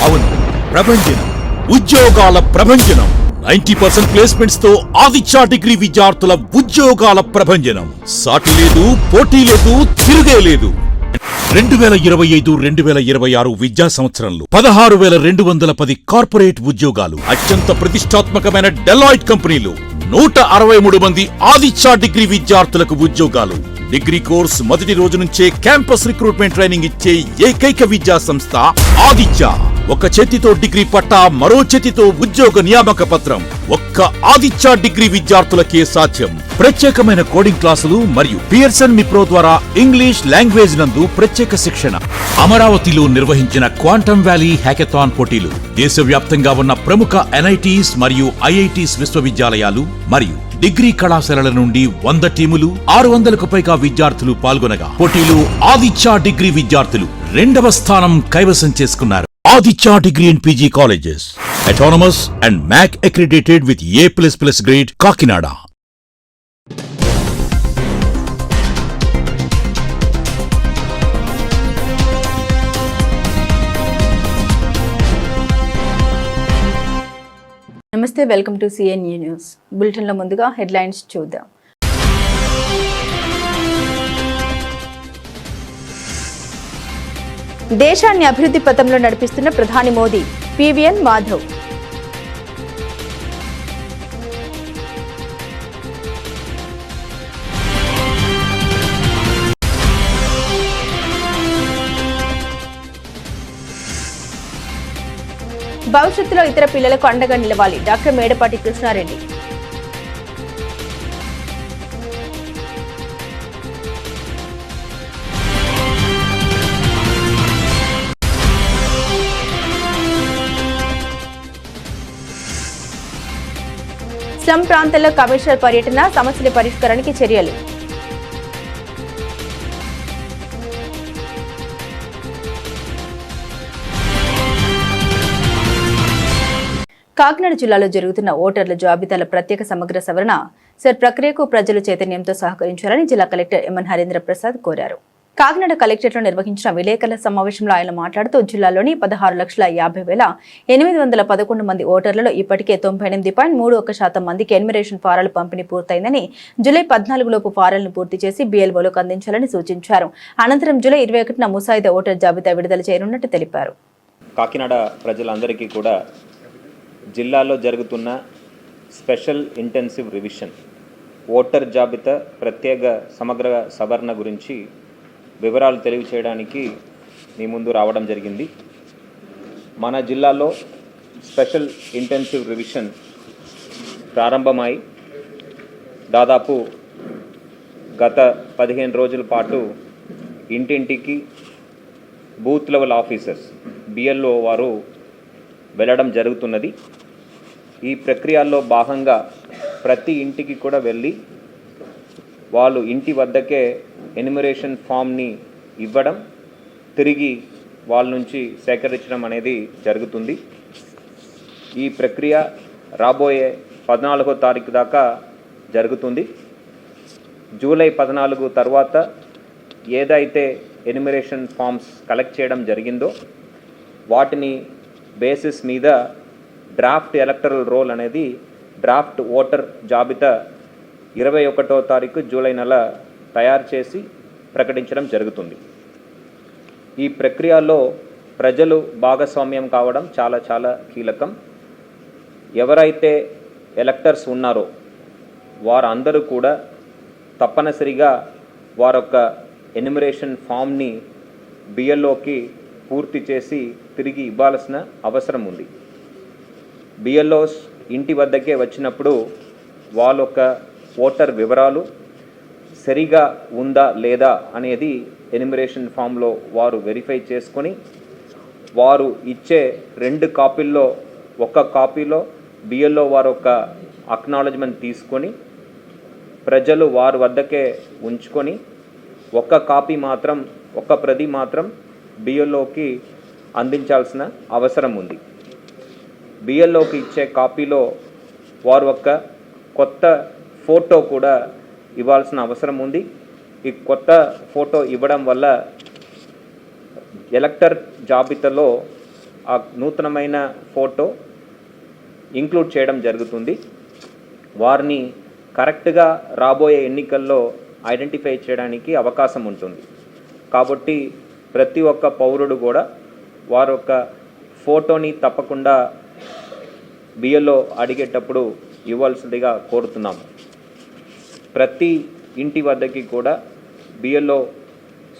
అవును, ప్రభంజనం, ఉద్యోగాల ప్రభంజనం. 90% ప్లేస్మెంట్స్ తో ఆదిత్య డిగ్రీ విద్యార్థుల ఉద్యోగాల ప్రభంజనం. సాటి లేదు, పోటీ లేదు, తిరుగే లేదు. 2025-2026 విద్యా సంవత్సరంలో 16,210 కార్పొరేట్ ఉద్యోగాలు. అత్యంత ప్రతిష్టాత్మకమైన డెలాయిట్ కంపెనీలు 163 మంది ఆదిత్య డిగ్రీ విద్యార్థులకు ఉద్యోగాలు. డిగ్రీ కోర్స్ మొదటి రోజు నుంచే క్యాంపస్ రిక్రూట్మెంట్ ట్రైనింగ్ ఇచ్చే ఏకైక విద్యా సంస్థ ఆదిత్య. ఒక చేతితో డిగ్రీ పట్టా, మరో చేతితో ఉద్యోగ నియామక పత్రం ఒక్క ఆదిత్య డిగ్రీ విద్యార్థులకే సాధ్యం. ప్రత్యేకమైన కోడింగ్ క్లాసులు మరియు పియర్సన్ మిప్రో ద్వారా ఇంగ్లీష్ లాంగ్వేజ్ నందు ప్రత్యేక శిక్షణ. అమరావతిలో నిర్వహించిన క్వాంటమ్ వ్యాలీ హ్యాకథాన్ పోటీలు దేశవ్యాప్తంగా ఉన్న ప్రముఖ ఎన్ఐటీస్ మరియు ఐఐటీస్ విశ్వవిద్యాలయాలు మరియు డిగ్రీ కళాశాలల నుండి 100 టీములు, 600కు పైగా విద్యార్థులు పాల్గొనగా పోటీలు ఆదిత్య డిగ్రీ విద్యార్థులు 2వ స్థానం కైవసం చేసుకున్నారు. Aditya degree and PG colleges autonomous and MAC accredited with A++ grade, Kakinada. నమస్తే, వెల్కమ్ టు CNA న్యూస్. బులెటిన్లో ముందుగా హెడ్లైన్స్ చూద్దాం. దేశాన్ని అభివృద్ధి పథంలో నడిపిస్తున్న ప్రధాని మోదీ, PVN మాధవ్. భవిష్యత్తులో ఇతర పిల్లలకు అండగా నిలవాలి, డాక్టర్ మేడపాటి కృష్ణారెడ్డి. స్లమ్ ప్రాంతాల్లో కమిషనర్ పర్యటన, సమస్యల పరిష్కారానికి చర్యలు. కాకినాడ జిల్లాలో జరుగుతున్న ఓటర్ల జాబితాల ప్రత్యేక సమగ్ర సవరణ ప్రక్రియకు ప్రజలు చైతన్యంతో సహకరించాలని జిల్లా కలెక్టర్ MN హరీంద్ర ప్రసాద్ కోరారు. కాకినాడ కలెక్టరేట్లో నిర్వహించిన విలేకరుల సమావేశంలో ఆయన మాట్లాడుతూ జిల్లాలోని 16,50,811 మంది ఓటర్లలో ఇప్పటికే 98.31% మందికి ఎన్యుమరేషన్ ఫారాలు పంపిణీ పూర్తయిందని, జూలై 14 లోపు ఫారాలను పూర్తి చేసి BLOలకు అందించాలని సూచించారు. అనంతరం జూలై 21న ముసాయిదా ఓటర్ జాబితా విడుదల చేయనున్నట్టు తెలిపారు. కాకినాడ ప్రజలందరికీ కూడా జిల్లాలో జరుగుతున్న స్పెషల్ ఇంటెన్సివ్ రివిజన్ ఓటర్ జాబితా ప్రత్యేక సమగ్ర సవరణ గురించి వివరాలు తెలియచేయడానికి మీ ముందు రావడం జరిగింది. మన జిల్లాలో స్పెషల్ ఇంటెన్సివ్ రివిజన్ ప్రారంభమై దాదాపు గత 15 రోజుల పాటు ఇంటింటికి బూత్ లెవెల్ ఆఫీసర్స్ BLO వారు వెళ్ళడం జరుగుతున్నది. ఈ ప్రక్రియలో భాగంగా ప్రతి ఇంటికి కూడా వెళ్ళి వాళ్ళు ఇంటి వద్దకే ఎన్యుమరేషన్ ఫామ్ని ఇవ్వడం, తిరిగి వాళ్ళ నుంచి సేకరించడం అనేది జరుగుతుంది. ఈ ప్రక్రియ రాబోయే 14వ తారీఖు దాకా జరుగుతుంది. జూలై 14 తర్వాత ఏదైతే ఎన్యుమరేషన్ ఫామ్స్ కలెక్ట్ చేయడం జరిగిందో వాటిని బేసిస్ మీద డ్రాఫ్ట్ ఎలక్టరల్ రోల్ అనేది డ్రాఫ్ట్ ఓటర్ జాబితా 21వ తారీఖు జూలై నెల తయారు చేసి ప్రకటించడం జరుగుతుంది. ఈ ప్రక్రియలో ప్రజలు భాగస్వామ్యం కావడం చాలా చాలా కీలకం. ఎవరైతే ఎలక్టర్స్ ఉన్నారో వారందరూ కూడా తప్పనిసరిగా వారొక ఎన్యుమరేషన్ ఫామ్ని BLOకి పూర్తి చేసి తిరిగి ఇవ్వాల్సిన అవసరం ఉంది. BLOస్ ఇంటి వద్దకే వచ్చినప్పుడు వాళ్ళొక ఓటర్ వివరాలు సరిగా ఉందా లేదా అనేది ఎన్యుమరేషన్ ఫామ్లో వారు వెరిఫై చేసుకొని వారు ఇచ్చే 2 కాపీల్లో ఒక కాపీలో BLO వారు ఒక అక్నాలజ్మెంట్ తీసుకొని ప్రజలు వారి వద్దకే ఉంచుకొని ఒక కాపీ మాత్రం, ఒక ప్రతి మాత్రం BLOకి అందించాల్సిన అవసరం ఉంది. BLOకి ఇచ్చే కాపీలో వారు ఒక కొత్త ఫోటో కూడా ఇవ్వాల్సిన అవసరం ఉంది. ఈ కొత్త ఫోటో ఇవ్వడం వల్ల ఎలక్టర్ జాబితాలో ఆ నూతనమైన ఫోటో ఇంక్లూడ్ చేయడం జరుగుతుంది. వారిని కరెక్ట్గా రాబోయే ఎన్నికల్లో ఐడెంటిఫై చేయడానికి అవకాశం ఉంటుంది. కాబట్టి ప్రతి ఒక్క పౌరుడు కూడా వారి యొక్క ఫోటోని తప్పకుండా బిఎల్ఓ అడిగేటప్పుడు ఇవ్వాల్సిందిగా కోరుతున్నాము. ప్రతి ఇంటి వద్దకి కూడా బిఎల్ఓ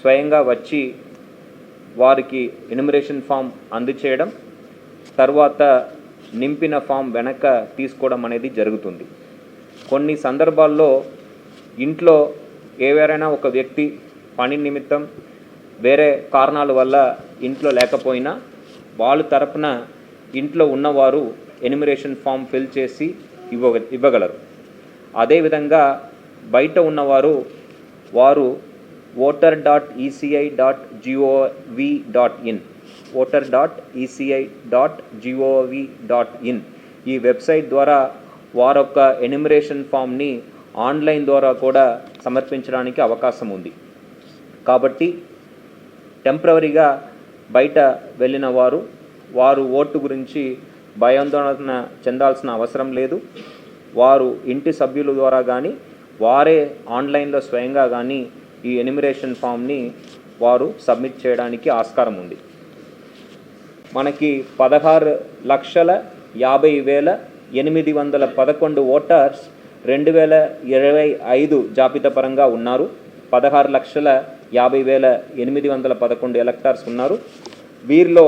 స్వయంగా వచ్చి వారికి ఎన్యుమరేషన్ ఫామ్ అందచేయడం, తర్వాత నింపిన ఫామ్ వెనక తీసుకోవడం అనేది జరుగుతుంది. కొన్ని సందర్భాల్లో ఇంట్లో ఎవరైనా ఒక వ్యక్తి పని నిమిత్తం వేరే కారణాల వల్ల ఇంట్లో లేకపోయినా వాళ్ళ తరపున ఇంట్లో ఉన్నవారు ఎన్యుమరేషన్ ఫామ్ ఫిల్ చేసి ఇవ్వగలరు. అదేవిధంగా బయట ఉన్నవారు వారు voter.eci.gov.in voter.eci.gov.in ఈ వెబ్సైట్ ద్వారా వారొక్క ఎన్యుమరేషన్ ఫామ్ని ఆన్లైన్ ద్వారా కూడా సమర్పించడానికి అవకాశం ఉంది. కాబట్టి టెంపరవరీగా బయట వెళ్ళిన వారు ఓటు గురించి భయాందోళన చెందాల్సిన అవసరం లేదు. వారు ఇంటి సభ్యుల ద్వారా కానీ వారే ఆన్లైన్లో స్వయంగా కానీ ఈ ఎన్యుమరేషన్ ఫామ్ని వారు సబ్మిట్ చేయడానికి ఆస్కారం ఉంది. మనకి 16,50,811 ఓటర్స్ 2025 జాబితా పరంగా ఉన్నారు. 16,50,811 ఎలక్టర్స్ ఉన్నారు. వీరిలో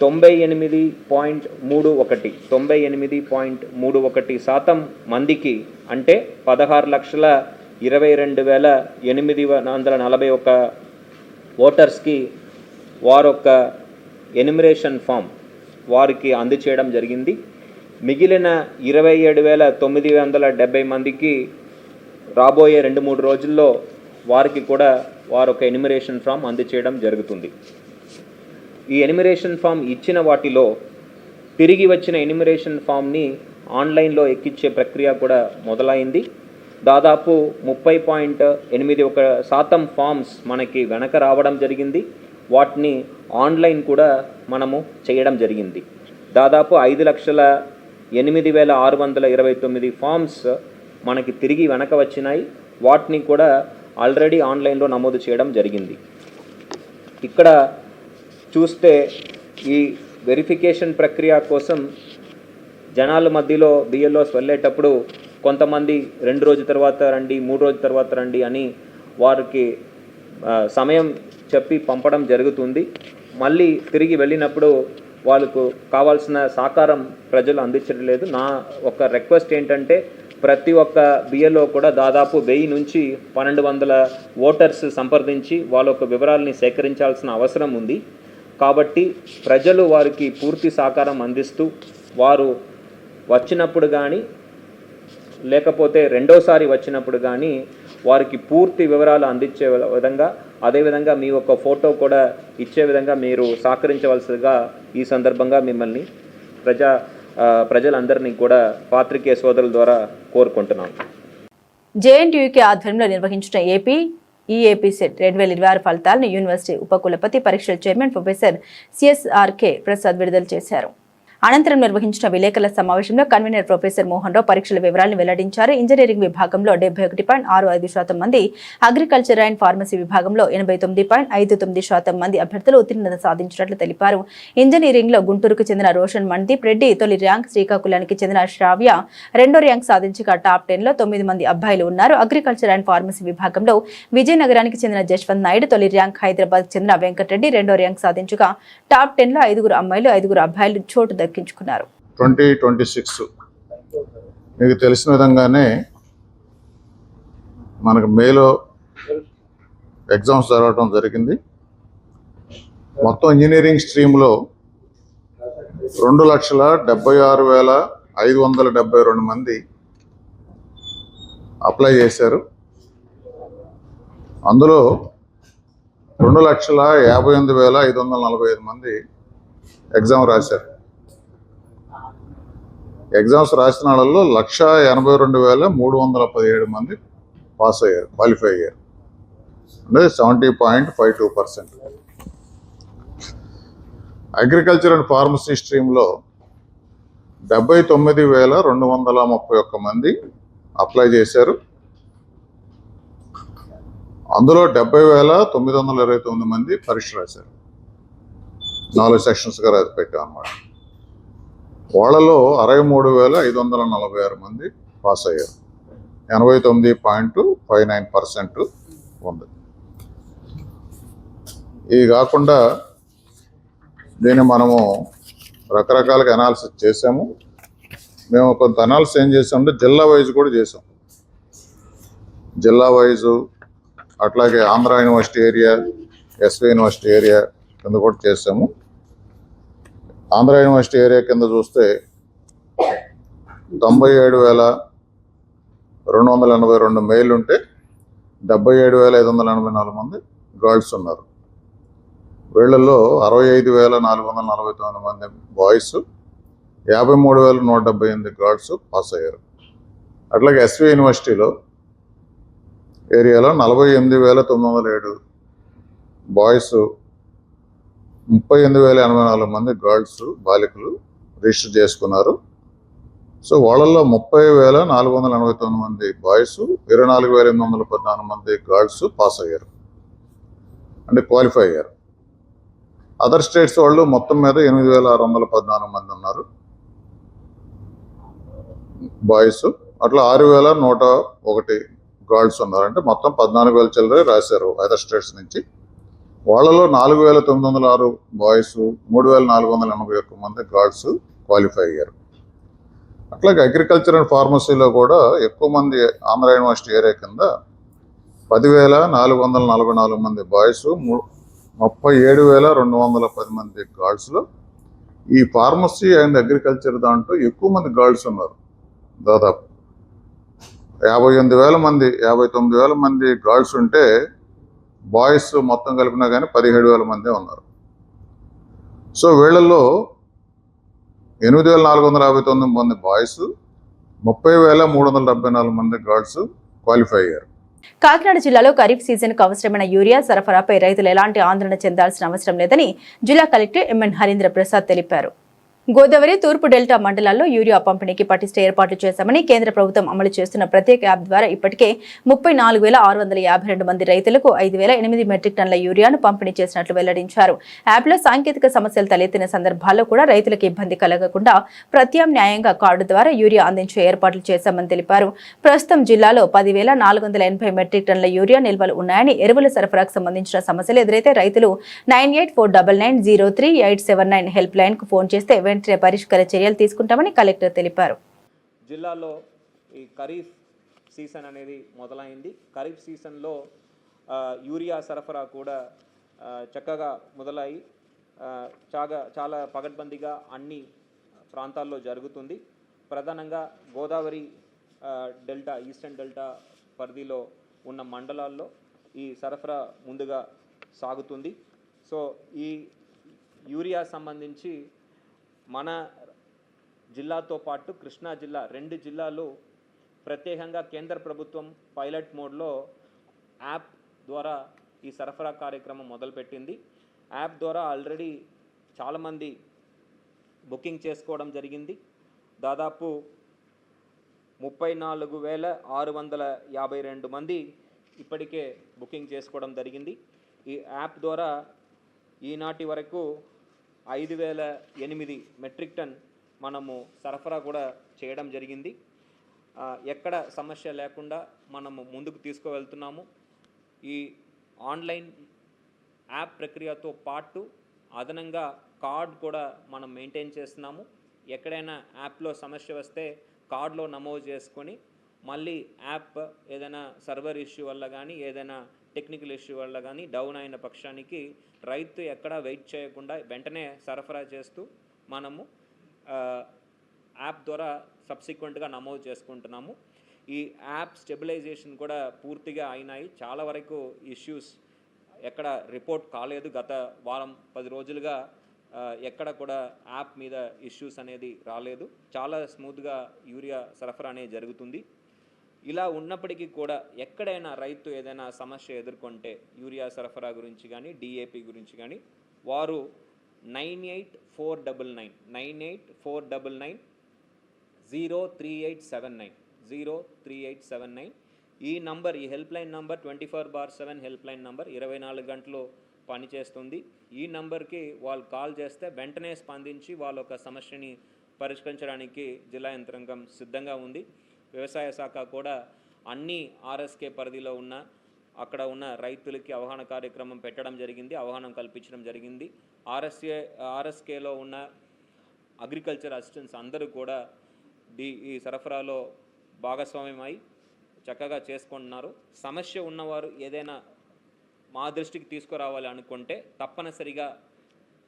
98.31% మందికి అంటే 16,22,841 ఓటర్స్కి వారొక్క ఎన్యుమరేషన్ ఫామ్ వారికి అందచేయడం జరిగింది. మిగిలిన 27,970 మందికి రాబోయే 2-3 రోజుల్లో వారికి కూడా వారొక ఎన్యుమరేషన్ ఫామ్ అందచేయడం జరుగుతుంది. ఈ ఎన్యుమరేషన్ ఫామ్ ఇచ్చిన వాటిలో తిరిగి వచ్చిన ఎన్యుమరేషన్ ఫామ్ని ఆన్లైన్లో ఎక్కించే ప్రక్రియ కూడా మొదలైంది. దాదాపు 30.81% ఫామ్స్ మనకి వెనక రావడం జరిగింది. వాటిని ఆన్లైన్ కూడా మనము చేయడం జరిగింది. దాదాపు 5,08,629 ఫామ్స్ మనకి తిరిగి వెనక వచ్చినాయి. వాటిని కూడా ఆల్రెడీ ఆన్లైన్లో నమోదు చేయడం జరిగింది. ఇక్కడ చూస్తే ఈ వెరిఫికేషన్ ప్రక్రియ కోసం జనాల మధ్యలో బిఎల్ఓస్ వెళ్ళేటప్పుడు కొంతమంది 2 రోజుల తర్వాత రండి, 3 రోజుల తర్వాత రండి అని వారికి సమయం చెప్పి పంపడం జరుగుతుంది. మళ్ళీ తిరిగి వెళ్ళినప్పుడు వాళ్ళకు కావాల్సిన సహకారం ప్రజలు అందించలేదు. నా ఒక రిక్వెస్ట్ ఏంటంటే ప్రతి ఒక్క బిఎల్ఓ కూడా దాదాపు 1000 నుంచి 1200 ఓటర్స్ సంప్రదించి వాళ్ళ యొక్క వివరాలని సేకరించాల్సిన అవసరం ఉంది. కాబట్టి ప్రజలు వారికి పూర్తి సహకారం అందిస్తూ వారు వచ్చినప్పుడు కానీ లేకపోతే రెండోసారి వచ్చినప్పుడు కానీ వారికి పూర్తి వివరాలు అందించే విధంగా, అదేవిధంగా మీ యొక్క ఫోటో కూడా ఇచ్చే విధంగా మీరు సహకరించవలసిగా ఈ సందర్భంగా మిమ్మల్ని ప్రజలందరినీ కూడా పాత్రికేయ సోదరుల ద్వారా కోరుకుంటున్నాను. జేఎన్టీయూకే ఆధ్వర్యంలో నిర్వహించిన ఈఏపీ సెట్ 2026 ఫలితాలను యూనివర్సిటీ ఉపకులపతి పరీక్షల చైర్మన్ ప్రొఫెసర్ సిఎస్ఆర్కే ప్రసాద్ విడుదల చేశారు. అనంతరం నిర్వహించిన విలేకరుల సమావేశంలో కన్వీనర్ ప్రొఫెసర్ మోహన్ రావు పరీక్షల వివరాలను వెల్లడించారు. ఇంజనీరింగ్ విభాగంలో 71.65% మంది, అగ్రికల్చర్ అండ్ ఫార్మసీ విభాగంలో 89.59% మంది అభ్యర్థులు ఉత్తీర్ణత సాధించినట్లు తెలిపారు. ఇంజనీరింగ్ లో గుంటూరుకు చెందిన రోషన్ మణ్దీప్ రెడ్డి తొలి ర్యాంక్, శ్రీకాకుళానికి చెందిన శ్రావ్య రెండో ర్యాంక్ సాధించగా టాప్ 10లో 9 మంది అబ్బాయిలు ఉన్నారు. అగ్రికల్చర్ అండ్ ఫార్మసీ విభాగంలో విజయనగరానికి చెందిన జశ్వంత్ నాయుడు తొలి ర్యాంక్, హైదరాబాద్ చెందిన వెంకటరెడ్డి రెండో ర్యాంక్ సాధించగా టాప్ 10లో 5 అమ్మాయిలు 5 అబ్బాయిలు చోటు దక్కించుకున్నారు. 2026 మీకు తెలిసిన విధంగానే మనకు మేలో ఎగ్జామ్స్ జరగడం జరిగింది. మొత్తం ఇంజనీరింగ్ స్ట్రీమ్లో 2,76,572 మంది అప్లై చేశారు. అందులో 2,58,545 మంది ఎగ్జామ్ రాశారు. ఎగ్జామ్స్ రాసిన వాళ్ళల్లో 1,82,317 మంది పాస్ అయ్యారు, క్వాలిఫై అయ్యారు. అంటే 70.52%. అగ్రికల్చర్ అండ్ ఫార్మసీ స్ట్రీమ్లో 79,231 మంది అప్లై చేశారు. అందులో 70,929 మంది పరీక్ష రాశారు. 4 సెక్షన్స్గా పెట్టాం అన్నమాట. వాళ్ళలో 63,546 మంది పాస్ అయ్యారు. 89.59% ఉంది. ఇది కాకుండా దీన్ని మనము రకరకాలుగా అనాలిసిస్ చేసాము. మేము కొంత అనాలిసిస్ ఏం చేసామంటే జిల్లా వైజ్ కూడా చేసాం. జిల్లా వైజు అట్లాగే Andhra university area, SV university area కింద కూడా చేసాము. ఆంధ్ర యూనివర్సిటీ ఏరియా కింద చూస్తే 97,282 మెయిల్ ఉంటే 77,584 మంది గర్ల్స్ ఉన్నారు. వీళ్ళల్లో 65,449 మంది బాయ్స్, 53,178 గర్ల్స్ పాస్ అయ్యారు. అట్లాగే ఎస్వి యూనివర్సిటీలో ఏరియాలో 48,907 బాయ్స్, 38,084 మంది గర్ల్స్ బాలికలు రిజిస్టర్ చేసుకున్నారు. సో వాళ్ళల్లో 30,489 మంది బాయ్స్, 24,814 మంది గర్ల్స్ పాస్ అయ్యారు, అంటే క్వాలిఫై అయ్యారు. అదర్ స్టేట్స్ వాళ్ళు మొత్తం మీద 8,614 మంది ఉన్నారు బాయ్స్. అట్లా 6,101 గర్ల్స్ ఉన్నారు, అంటే మొత్తం 14,000 చిల్లరే రాశారు అదర్ స్టేట్స్ నుంచి. వాళ్ళలో 4,906 బాయ్స్, 3,481 మంది గర్ల్స్ క్వాలిఫై అయ్యారు. అట్లాగే అగ్రికల్చర్ అండ్ ఫార్మసీలో కూడా ఎక్కువ మంది ఆంధ్ర యూనివర్సిటీ ఏరియా కింద 10,444 మంది బాయ్స్, 37,210 మంది గర్ల్స్లో ఈ ఫార్మసీ అండ్ అగ్రికల్చర్ దాంట్లో ఎక్కువ మంది గర్ల్స్ ఉన్నారు. దాదాపు 58,000 మంది, 59,000 మంది గర్ల్స్ ఉంటే బాయ్స్ మొత్తం కలిపినా కానీ 17,000 మంది ఉన్నారు. సో వీళ్ళల్లో 8,459 మంది బాయ్స్, 30,374 మంది గర్ల్స్ క్వాలిఫై అయ్యారు. కాకినాడ జిల్లాలో ఖరీఫ్ సీజన్కు అవసరమైన యూరియా సరఫరాపై రైతులు ఎలాంటి ఆందోళన చెందాల్సిన అవసరం లేదని జిల్లా కలెక్టర్ ఎంఎన్ హరీంద్ర ప్రసాద్ తెలిపారు. గోదావరి, తూర్పు డెల్టా మండలాల్లో యూరియా పంపిణీకి పటిష్ట ఏర్పాట్లు చేశామని కేంద్ర ప్రభుత్వం అమలు చేస్తున్న ప్రత్యేక యాప్ ద్వారా ఇప్పటికే 34,652 మంది రైతులకు 5,008 మెట్రిక్ టన్నుల యూరియాను పంపిణీ చేసినట్లు వెల్లడించారు. యాప్లో సాంకేతిక సమస్యలు తలెత్తిన సందర్భాల్లో కూడా రైతులకు ఇబ్బంది కలగకుండా ప్రత్యామ్నాయంగా కార్డు ద్వారా యూరియా అందించే ఏర్పాట్లు చేశామని తెలిపారు. ప్రస్తుతం జిల్లాలో 10,480 మెట్రిక్ టన్నుల యూరియా నిల్వలు ఉన్నాయని, ఎరువుల సరఫరాకు సంబంధించిన సమస్యలు ఎదురైతే రైతులు 9849903879 హెల్ప్ లైన్ కు ఫోన్ చేస్తే వెంటనే పరిష్కార చర్యలు తీసుకుంటామని కలెక్టర్ తెలిపారు. జిల్లాలో ఈ ఖరీఫ్ సీజన్ అనేది మొదలైంది. ఖరీఫ్ సీజన్లో యూరియా సరఫరా కూడా చక్కగా మొదలై చాలా పగడ్బందీగా అన్ని ప్రాంతాల్లో జరుగుతుంది. ప్రధానంగా గోదావరి డెల్టా, ఈస్టర్న్ డెల్టా పరిధిలో ఉన్న మండలాల్లో ఈ సరఫరా ముందుగా సాగుతుంది. సో ఈ యూరియా సంబంధించి మన జిల్లాతో పాటు కృష్ణా జిల్లా, 2 జిల్లాలు ప్రత్యేకంగా కేంద్ర ప్రభుత్వం పైలట్ మోడ్లో యాప్ ద్వారా ఈ సరఫరా కార్యక్రమం మొదలుపెట్టింది. యాప్ ద్వారా ఆల్రెడీ చాలామంది బుకింగ్ చేసుకోవడం జరిగింది. దాదాపు 34,652 మంది ఇప్పటికే బుకింగ్ చేసుకోవడం జరిగింది. ఈ యాప్ ద్వారా ఈనాటి వరకు 5,008 మెట్రిక్ టన్ మనము సరఫరా కూడా చేయడం జరిగింది. ఎక్కడ సమస్య లేకుండా మనము ముందుకు తీసుకువెళ్తున్నాము. ఈ ఆన్లైన్ యాప్ ప్రక్రియతో పాటు అదనంగా కార్డ్ కూడా మనం మెయింటైన్ చేస్తున్నాము. ఎక్కడైనా యాప్లో సమస్య వస్తే కార్డులో నమోదు చేసుకొని మళ్ళీ యాప్ ఏదైనా సర్వర్ ఇష్యూ వల్ల కానీ, ఏదైనా టెక్నికల్ ఇష్యూ వల్ల కానీ డౌన్ అయిన పక్షానికి రైతు ఎక్కడా వెయిట్ చేయకుండా వెంటనే సరఫరా చేస్తూ మనము యాప్ ద్వారా సబ్సిక్వెంట్గా నమోదు చేసుకుంటున్నాము. ఈ యాప్ స్టెబిలైజేషన్ కూడా పూర్తిగా అయినాయి. చాలా వరకు ఇష్యూస్ ఎక్కడ రిపోర్ట్ కాలేదు. గత వారం 10 రోజులుగా ఎక్కడ కూడా యాప్ మీద ఇష్యూస్ అనేది రాలేదు. చాలా స్మూత్గా యూరియా సరఫరా అనేది జరుగుతుంది. ఇలా ఉన్నప్పటికీ కూడా ఎక్కడైనా రైతు ఏదైనా సమస్య ఎదుర్కొంటే యూరియా సరఫరా గురించి కానీ, డిఏపి గురించి కానీ, వారు 9849 ఈ నంబర్, ఈ help line number 24/7 help line number 24 గంటలు పనిచేస్తుంది. ఈ నంబర్కి వాళ్ళు కాల్ చేస్తే వెంటనే స్పందించి వాళ్ళ ఒక సమస్యని పరిష్కరించడానికి జిల్లా యంత్రాంగం సిద్ధంగా ఉంది. వ్యవసాయ శాఖ కూడా అన్ని ఆర్ఎస్కే పరిధిలో ఉన్న అక్కడ ఉన్న రైతులకి అవగాహన కార్యక్రమం పెట్టడం జరిగింది, అవగాహన కల్పించడం జరిగింది. ఆర్ఎస్కేలో ఉన్న అగ్రికల్చర్ అసిస్టెంట్స్ అందరూ కూడా ఈ సరఫరాలో భాగస్వామ్యమై చక్కగా చేసుకుంటున్నారు. సమస్య ఉన్నవారు ఏదైనా మా దృష్టికి తీసుకురావాలి అనుకుంటే తప్పనిసరిగా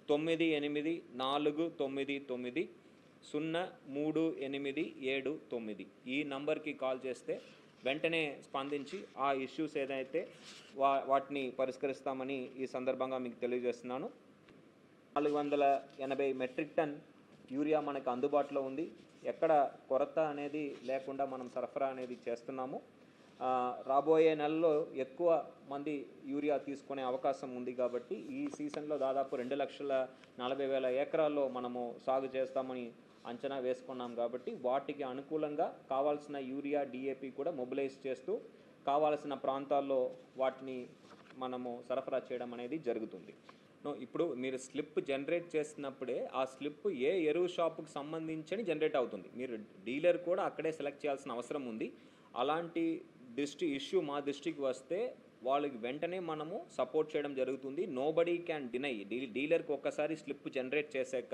9849903879 ఈ నంబర్కి కాల్ చేస్తే వెంటనే స్పందించి ఆ ఇష్యూస్ ఏదైతే వాటిని పరిష్కరిస్తామని ఈ సందర్భంగా మీకు తెలియజేస్తున్నాను. 480 మెట్రిక్ టన్ యూరియా మనకు అందుబాటులో ఉంది. ఎక్కడ కొరత అనేది లేకుండా మనం సరఫరా అనేది చేస్తున్నాము. రాబోయే నెలలో ఎక్కువ మంది యూరియా తీసుకునే అవకాశం ఉంది కాబట్టి ఈ సీజన్లో దాదాపు 2,40,000 ఎకరాల్లో మనము సాగు చేస్తామని అంచనా వేసుకున్నాం. కాబట్టి వాటికి అనుకూలంగా కావాల్సిన యూరియా, డిఏపి కూడా మొబిలైజ్ చేస్తూ కావాల్సిన ప్రాంతాల్లో వాటిని మనము సరఫరా చేయడం అనేది జరుగుతుంది. ఇప్పుడు మీరు స్లిప్ జనరేట్ చేసినప్పుడే ఆ స్లిప్ ఏ ఎరువు షాపుకి సంబంధించి జనరేట్ అవుతుంది. మీరు డీలర్ కూడా అక్కడే సెలెక్ట్ చేయాల్సిన అవసరం ఉంది. అలాంటి ఇష్యూ మా దృష్టికి వస్తే వాళ్ళకి వెంటనే మనము సపోర్ట్ చేయడం జరుగుతుంది. Nobody can deny. డీలర్కి ఒక్కసారి స్లిప్ జనరేట్ చేశాక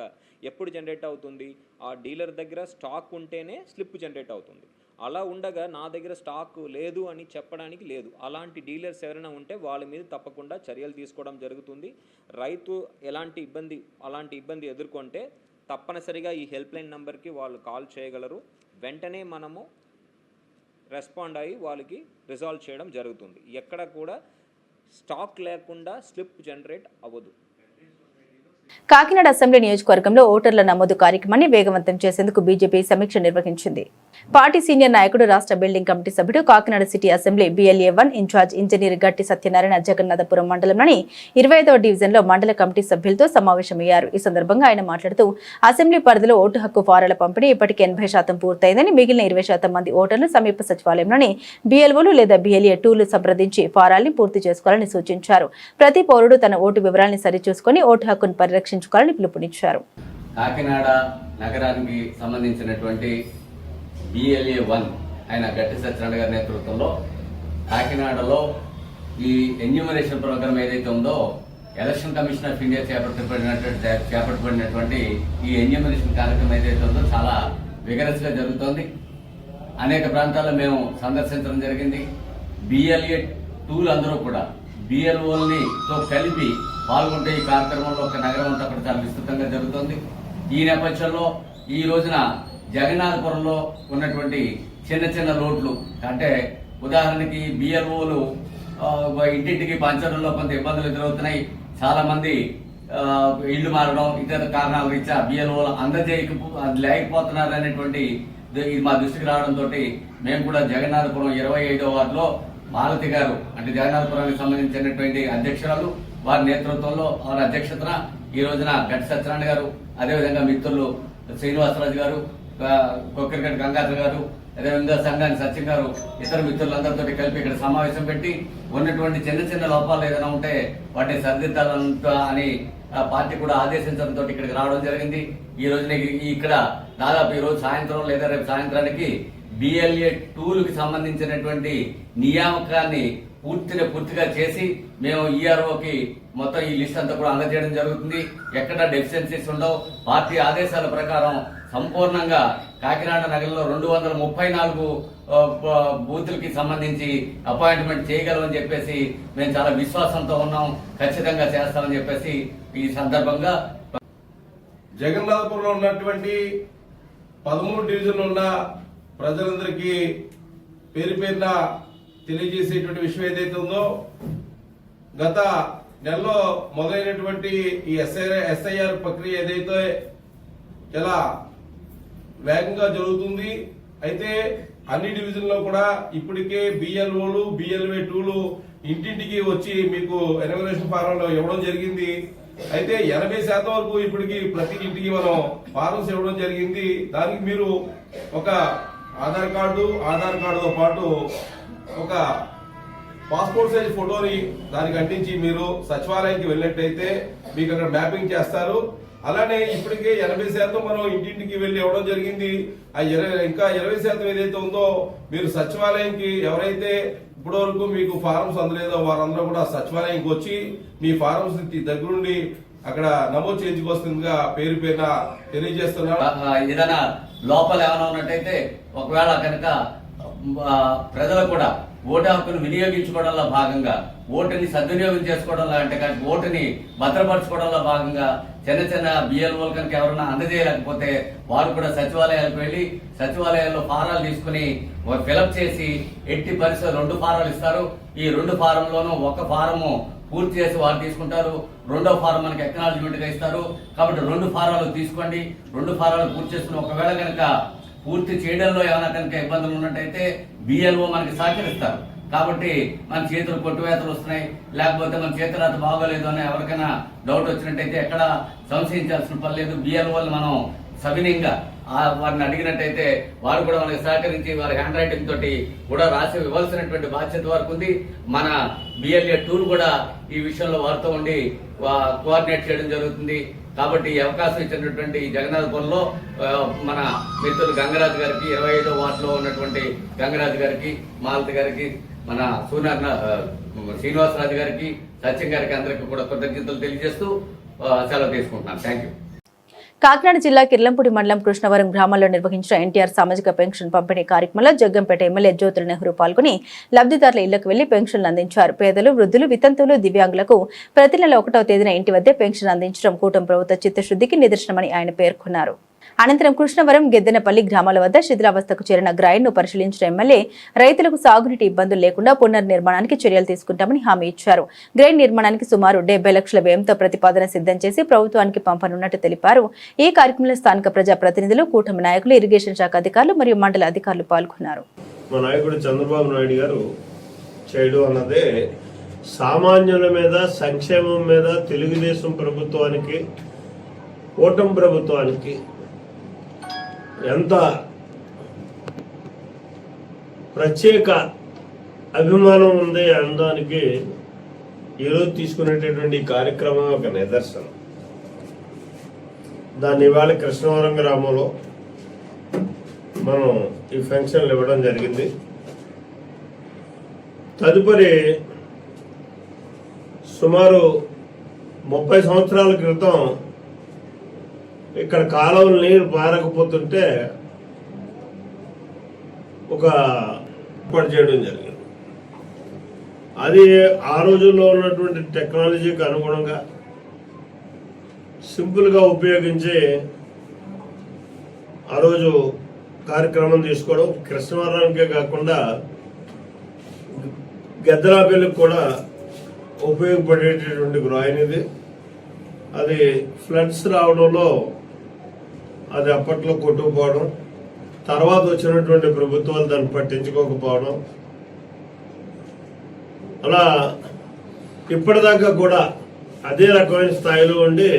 ఎప్పుడు జనరేట్ అవుతుంది? ఆ డీలర్ దగ్గర స్టాక్ ఉంటేనే స్లిప్ జనరేట్ అవుతుంది. అలా ఉండగా నా దగ్గర స్టాక్ లేదు అని చెప్పడానికి లేదు. అలాంటి డీలర్స్ ఎవరైనా ఉంటే వాళ్ళ మీద తప్పకుండా చర్యలు తీసుకోవడం జరుగుతుంది. రైతు అలాంటి ఇబ్బంది ఎదుర్కొంటే తప్పనిసరిగా ఈ హెల్ప్ లైన్ నెంబర్కి వాళ్ళు కాల్ చేయగలరు. వెంటనే మనము రెస్పాండ్ అయ్యి వాళ్ళకి రిజాల్వ్ చేయడం జరుగుతుంది. ఎక్కడ కూడా స్టాక్ లేకుండా స్లిప్ జనరేట్ అవ్వదు. కాకినాడ అసెంబ్లీ నియోజకవర్గంలో ఓటర్ల నమోదు కార్యక్రమాన్ని వేగవంతం చేసేందుకు బీజేపీ సమీక్ష నిర్వహించింది. పార్టీ సీనియర్ నాయకుడు, రాష్ట్ర బిల్డింగ్ కమిటీ సభ్యుడు, Kakinada city assembly BLA-1 incharge engineer Gatti Satyanarayana Jagannathapuram మండలంలోని 25వ డివిజన్లో మండల కమిటీ సభ్యులతో సమావేశమయ్యారు. ఈ సందర్భంగా ఆయన మాట్లాడుతూ అసెంబ్లీ పరిధిలో ఓటు హక్కు ఫారాల పంపిణీ ఇప్పటికే 80% పూర్తయిందని, మిగిలిన 20% మంది ఓటర్లు సమీప సచివాలయంలోని BLOలు లేదా BLA-2లు సంప్రదించి ఫారాల్ని పూర్తి చేసుకోవాలని సూచించారు. ప్రతి పౌరుడు తన ఓటు వివరాలను సరిచూసుకుని ఓటు హక్కును పరిరక్షించుకోవాలని పిలుపునిచ్చారు. కాకినాడ నగరానికి సంబంధించినటువంటి BLA-1 ఆయన గట్టి సత్యనారాయణ గారి నేతృత్వంలో కాకినాడలో ఈ ఎన్యూమరేషన్ ప్రోగ్రామ్ ఏదైతే ఉందో ఎలక్షన్ కమిషన్ ఆఫ్ ఇండియా చేపట్టబడినటువంటి ఈ ఎన్యూమరేషన్ కార్యక్రమం ఏదైతే ఉందో చాలా విగరస్ గా జరుగుతోంది. అనేక ప్రాంతాల్లో మేము సందర్శించడం జరిగింది. BLA-2లు అందరూ కూడా BLOల్ని తో కలిపి పాల్గొంటే ఈ కార్యక్రమంలో ఒక నగరం అంతా కూడా చాలా విస్తృతంగా జరుగుతోంది. ఈ నేపథ్యంలో ఈ రోజున జగన్నాథపురంలో ఉన్నటువంటి చిన్న చిన్న లోట్లు, అంటే ఉదాహరణకి BLOలు ఇంటింటికి పంచడంలో కొంత ఇబ్బందులు ఎదురవుతున్నాయి. చాలా మంది ఇళ్లు మారడం, ఇతర కారణాల రీత్యా BLOలు లేకపోతున్నారు అనేటువంటి ఇది మా దృష్టికి రావడంతో మేము కూడా జగన్నాథపురం 25వ వార్డులో మాలతి గారు, అంటే జగన్నాథపురానికి సంబంధించినటువంటి అధ్యక్షురాలు, వారి నేతృత్వంలో వారి అధ్యక్షతన ఈ రోజున గట్టి సత్యనారాయణ గారు, అదేవిధంగా మిత్రులు శ్రీనివాసరాజు గారు, కొక్కరిగడ్డ గంగాధర్ గారు, అదేవిధంగా సంఘాని సత్యం గారు, ఇతర మిత్రులందరితో కలిపి ఇక్కడ సమావేశం పెట్టి ఉన్నటువంటి చిన్న చిన్న లోపాలు ఏదైనా ఉంటే వాటిని సరిదిద్దాలంతా అని పార్టీ కూడా ఆదేశించడంతో ఇక్కడికి రావడం జరిగింది. ఈ రోజున ఇక్కడ దాదాపు ఈ రోజు సాయంత్రం లేదా రేపు సాయంత్రానికి BLA-2లకు సంబంధించినటువంటి నియామకాన్ని పూర్తిగా చేసి మేము EROకి మొత్తం ఈ లిస్ట్ అంతా కూడా అందజేయడం జరుగుతుంది. ఎక్కడ డెఫిషియన్సీస్ ఉండవు. పార్టీ ఆదేశాల ప్రకారం సంపూర్ణంగా కాకినాడ నగరంలో 234 బూతులకి సంబంధించి అపాయింట్మెంట్ చేయగలమని చెప్పేసి మేము చాలా విశ్వాసంతో ఉన్నాం. ఖచ్చితంగా చేస్తామని చెప్పేసి ఈ సందర్భంగా జగన్నాథపురంలో ఉన్నటువంటి 13 డివిజన్లు ఉన్న ప్రజలందరికీ పేరున తెలియజేసేటువంటి విషయం ఏదైతే ఉందో, గత నెలలో మొదలైనటువంటి ఈ SIR ప్రక్రియ ఏదైతే చాలా వేగంగా జరుగుతుంది. అయితే అన్ని డివిజన్లో కూడా ఇప్పటికే BLOలు BLA-2లు ఇంటింటికి వచ్చి మీకు ఎన్యుమరేషన్ ఫారంలో ఇవ్వడం జరిగింది. అయితే 80% వరకు ఇప్పటికి ప్రతి ఇంటికి మనం ఫారమ్స్ ఇవ్వడం జరిగింది. దానికి మీరు ఒక ఆధార్ కార్డుతో పాటు ఒక పాస్పోర్ట్ సైజ్ ఫోటోని దానికి అంటించి మీరు సచివాలయానికి వెళ్ళినట్టయితే మీకు అక్కడ మ్యాపింగ్ చేస్తారు. అలానే ఇప్పటికే 80% మనం ఇంటింటికి వెళ్ళి ఇవ్వడం జరిగింది. ఇంకా 20% ఏదైతే ఉందో మీరు సచివాలయంకి ఎవరైతే ఇప్పటి వరకు మీకు ఫారమ్స్ అందలేదో వారందరూ కూడా సచివాలయంకి వచ్చి మీ ఫారమ్స్ దగ్గరుండి అక్కడ నమోదు చేయించుకొస్తుందిగా పేరున తెలియజేస్తున్నారు. ఏదైనా లోపల ఏమైనా ఉన్నట్టయితే ఒకవేళ కనుక ప్రజలు కూడా ఓటు హక్కును వినియోగించుకోవడంలో భాగంగా ఓటుని సద్వినియోగం చేసుకోవడంలో అంటే ఓటుని భద్రపరచుకోవడంలో భాగంగా చిన్న చిన్న బిఎల్ఓలు కనుక ఎవరైనా అందజేయలేకపోతే వారు కూడా సచివాలయాలకు వెళ్లి సచివాలయాల్లో ఫారాలు తీసుకుని ఫిలప్ చేసి ఎట్టి పరిస్థితులు 2 ఫారాలు ఇస్తారు. ఈ 2 ఫారంలోనూ ఒక ఫారము పూర్తి చేసి వారు తీసుకుంటారు, 2వ ఫారం మనకి ఎక్నాలజ్మెంట్ గా ఇస్తారు. కాబట్టి 2 ఫారాలు తీసుకోండి. 2 ఫారాలు పూర్తి చేసుకుని ఒకవేళ కనుక పూర్తి చేయడంలో ఏమైనా కనుక ఇబ్బందులు ఉన్నట్టయితే బిఎల్ఓ మనకి సహకరిస్తారు. కాబట్టి మన చేతులు కొట్టువేతలు వస్తున్నాయి, లేకపోతే మన చేతురాత బాగోలేదు అని ఎవరికైనా డౌట్ వచ్చినట్టయితే ఎక్కడ సంశయించాల్సిన పని లేదు. బిఎల్ఓని మనం సవినయంగా వారిని అడిగినట్టయితే వారు కూడా మనకి సహకరించి వారి హ్యాండ్ రైటింగ్ తోటి కూడా రాసి ఇవ్వాల్సినటువంటి బాధ్యత వారికి ఉంది. మన బిఎల్ఏ టూర్ కూడా ఈ విషయంలో వారితో ఉండి కోఆర్డినేట్ చేయడం జరుగుతుంది. కాబట్టి ఈ అవకాశం ఇచ్చినటువంటి జగన్నాథపురంలో మన మిత్రులు గంగరాజు గారికి, 25వ వార్డులో ఉన్నటువంటి గంగరాజు గారికి, మాలతి గారికి, మన శ్రీనివాసరాజు గారికి, సత్యం గారికి అందరికీ కూడా కృతజ్ఞతలు తెలియజేస్తూ సెలవు తీసుకుంటున్నాను. Thank you. కాకినాడ జిల్లా కిర్లంపూడి మండలం కృష్ణవరం గ్రామంలో నిర్వహించిన ఎన్టీఆర్ సామాజిక పెన్షన్ పంపిణీ కార్యక్రమంలో జగ్గంపేట ఎమ్మెల్యే జ్యోతుల నెహ్రూ పాల్గొని లబ్ధిదారుల ఇళ్లకు వెళ్లి పెన్షన్లు అందించారు. పేదలు, వృద్ధులు, వితంతువులు, దివ్యాంగులకు ప్రతి నెల 1వ తేదీన ఇంటి వద్దే పెన్షన్ అందించడం కూటమి ప్రభుత్వ చిత్తశుద్ధికి నిదర్శనమని ఆయన పేర్కొన్నారు. అనంతరం కృష్ణవరం, గెద్దెనపల్లి గ్రామాల వద్ద శిథిలావస్థకు చేరిన గ్రాయిన్ను పరిశీలించిన ఎమ్మెల్యే రైతులకు సాగునీటి ఇబ్బందులు లేకుండా పునర్నిర్మాణానికి చర్యలు తీసుకుంటామని హామీ ఇచ్చారు. గ్రైన్ నిర్మాణానికి సుమారు 70 లక్షల వ్యయంతో ప్రతిపాదన సిద్ధం చేసి ప్రభుత్వానికి పంపనున్నట్టు తెలిపారు. ఈ కార్యక్రమంలో స్థానిక ప్రజాప్రతినిధులు, కూటమి నాయకులు, ఇరిగేషన్ శాఖ అధికారులు మరియు మండల అధికారులు పాల్గొన్నారు. మా నాయకుడు చంద్రబాబు నాయుడు గారు చేయడం అన్నదే సామాన్యుల మీద, సంక్షేమం మీద తెలుగుదేశం ప్రభుత్వానికి, కూటమి ప్రభుత్వానికి ఎంత ప్రత్యేక అభిమానం ఉంది అనడానికి ఈరోజు తీసుకునేటటువంటి కార్యక్రమం ఒక నిదర్శనం. దాన్ని ఇవాళ కృష్ణవరం గ్రామంలో మనం ఈ ఫంక్షన్లు ఇవ్వడం జరిగింది. తదుపరి సుమారు 30 సంవత్సరాల క్రితం ఇక్కడ కాలువలు నీరు పారకపోతుంటే ఒక ఏర్పాటు చేయడం జరిగింది. అది ఆ రోజుల్లో ఉన్నటువంటి టెక్నాలజీకి అనుగుణంగా సింపుల్గా ఉపయోగించి ఆ రోజు కార్యక్రమం తీసుకోవడం, కృష్ణవరానికే కాకుండా గెద్దరాపల్లికి కూడా ఉపయోగపడేటటువంటి గ్రాయిన్ ఇది. అది ఫ్లడ్స్ రావడంలో అది అప్పట్లో కొట్టుకుపోవడం, తర్వాత వచ్చినటువంటి ప్రభుత్వాలు దాన్ని పట్టించుకోకపోవడం, అలా ఇప్పటిదాకా కూడా అదే రకమైన స్థాయిలో ఉండి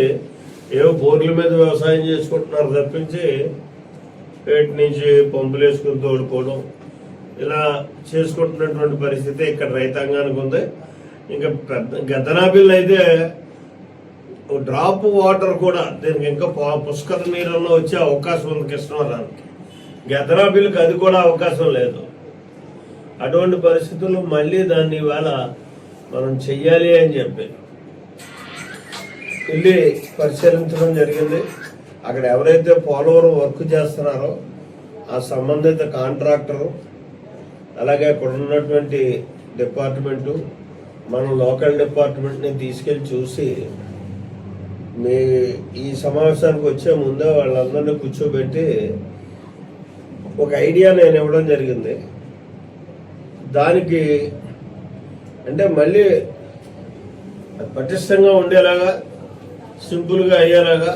ఏవో బోర్ల మీద వ్యవసాయం చేసుకుంటున్నారు తప్పించి వేటి నుంచి పంపులు వేసుకుని తోడుకోవడం ఇలా చేసుకుంటున్నటువంటి పరిస్థితి ఇక్కడ రైతాంగానికి ఉంది. ఇంకా పెద్ద గద్దనాపిల్లు అయితే డ్రాప్ వాటర్ కూడా దీనికి ఇంకా పుష్కర నీళ్ళలో వచ్చే అవకాశం ఉంది కృష్ణవరానికి. గద్దనాపిల్లికి అది కూడా అవకాశం లేదు. అటువంటి పరిస్థితుల్లో మళ్ళీ దాన్ని ఇవాళ మనం చెయ్యాలి అని చెప్పి వెళ్ళి పరిశీలించడం జరిగింది. అక్కడ ఎవరైతే పోలవరం వర్క్ చేస్తున్నారో ఆ సంబంధిత కాంట్రాక్టరు, అలాగే అక్కడ ఉన్నటువంటి డిపార్ట్మెంటు, మన లోకల్ డిపార్ట్మెంట్ని తీసుకెళ్ళి చూసి మీ ఈ సమావేశానికి వచ్చే ముందే వాళ్ళందరినీ కూర్చోబెట్టి ఒక ఐడియా నేను ఇవ్వడం జరిగింది. దానికి అంటే మళ్ళీ పటిష్టంగా ఉండేలాగా, సింపుల్గా అయ్యేలాగా,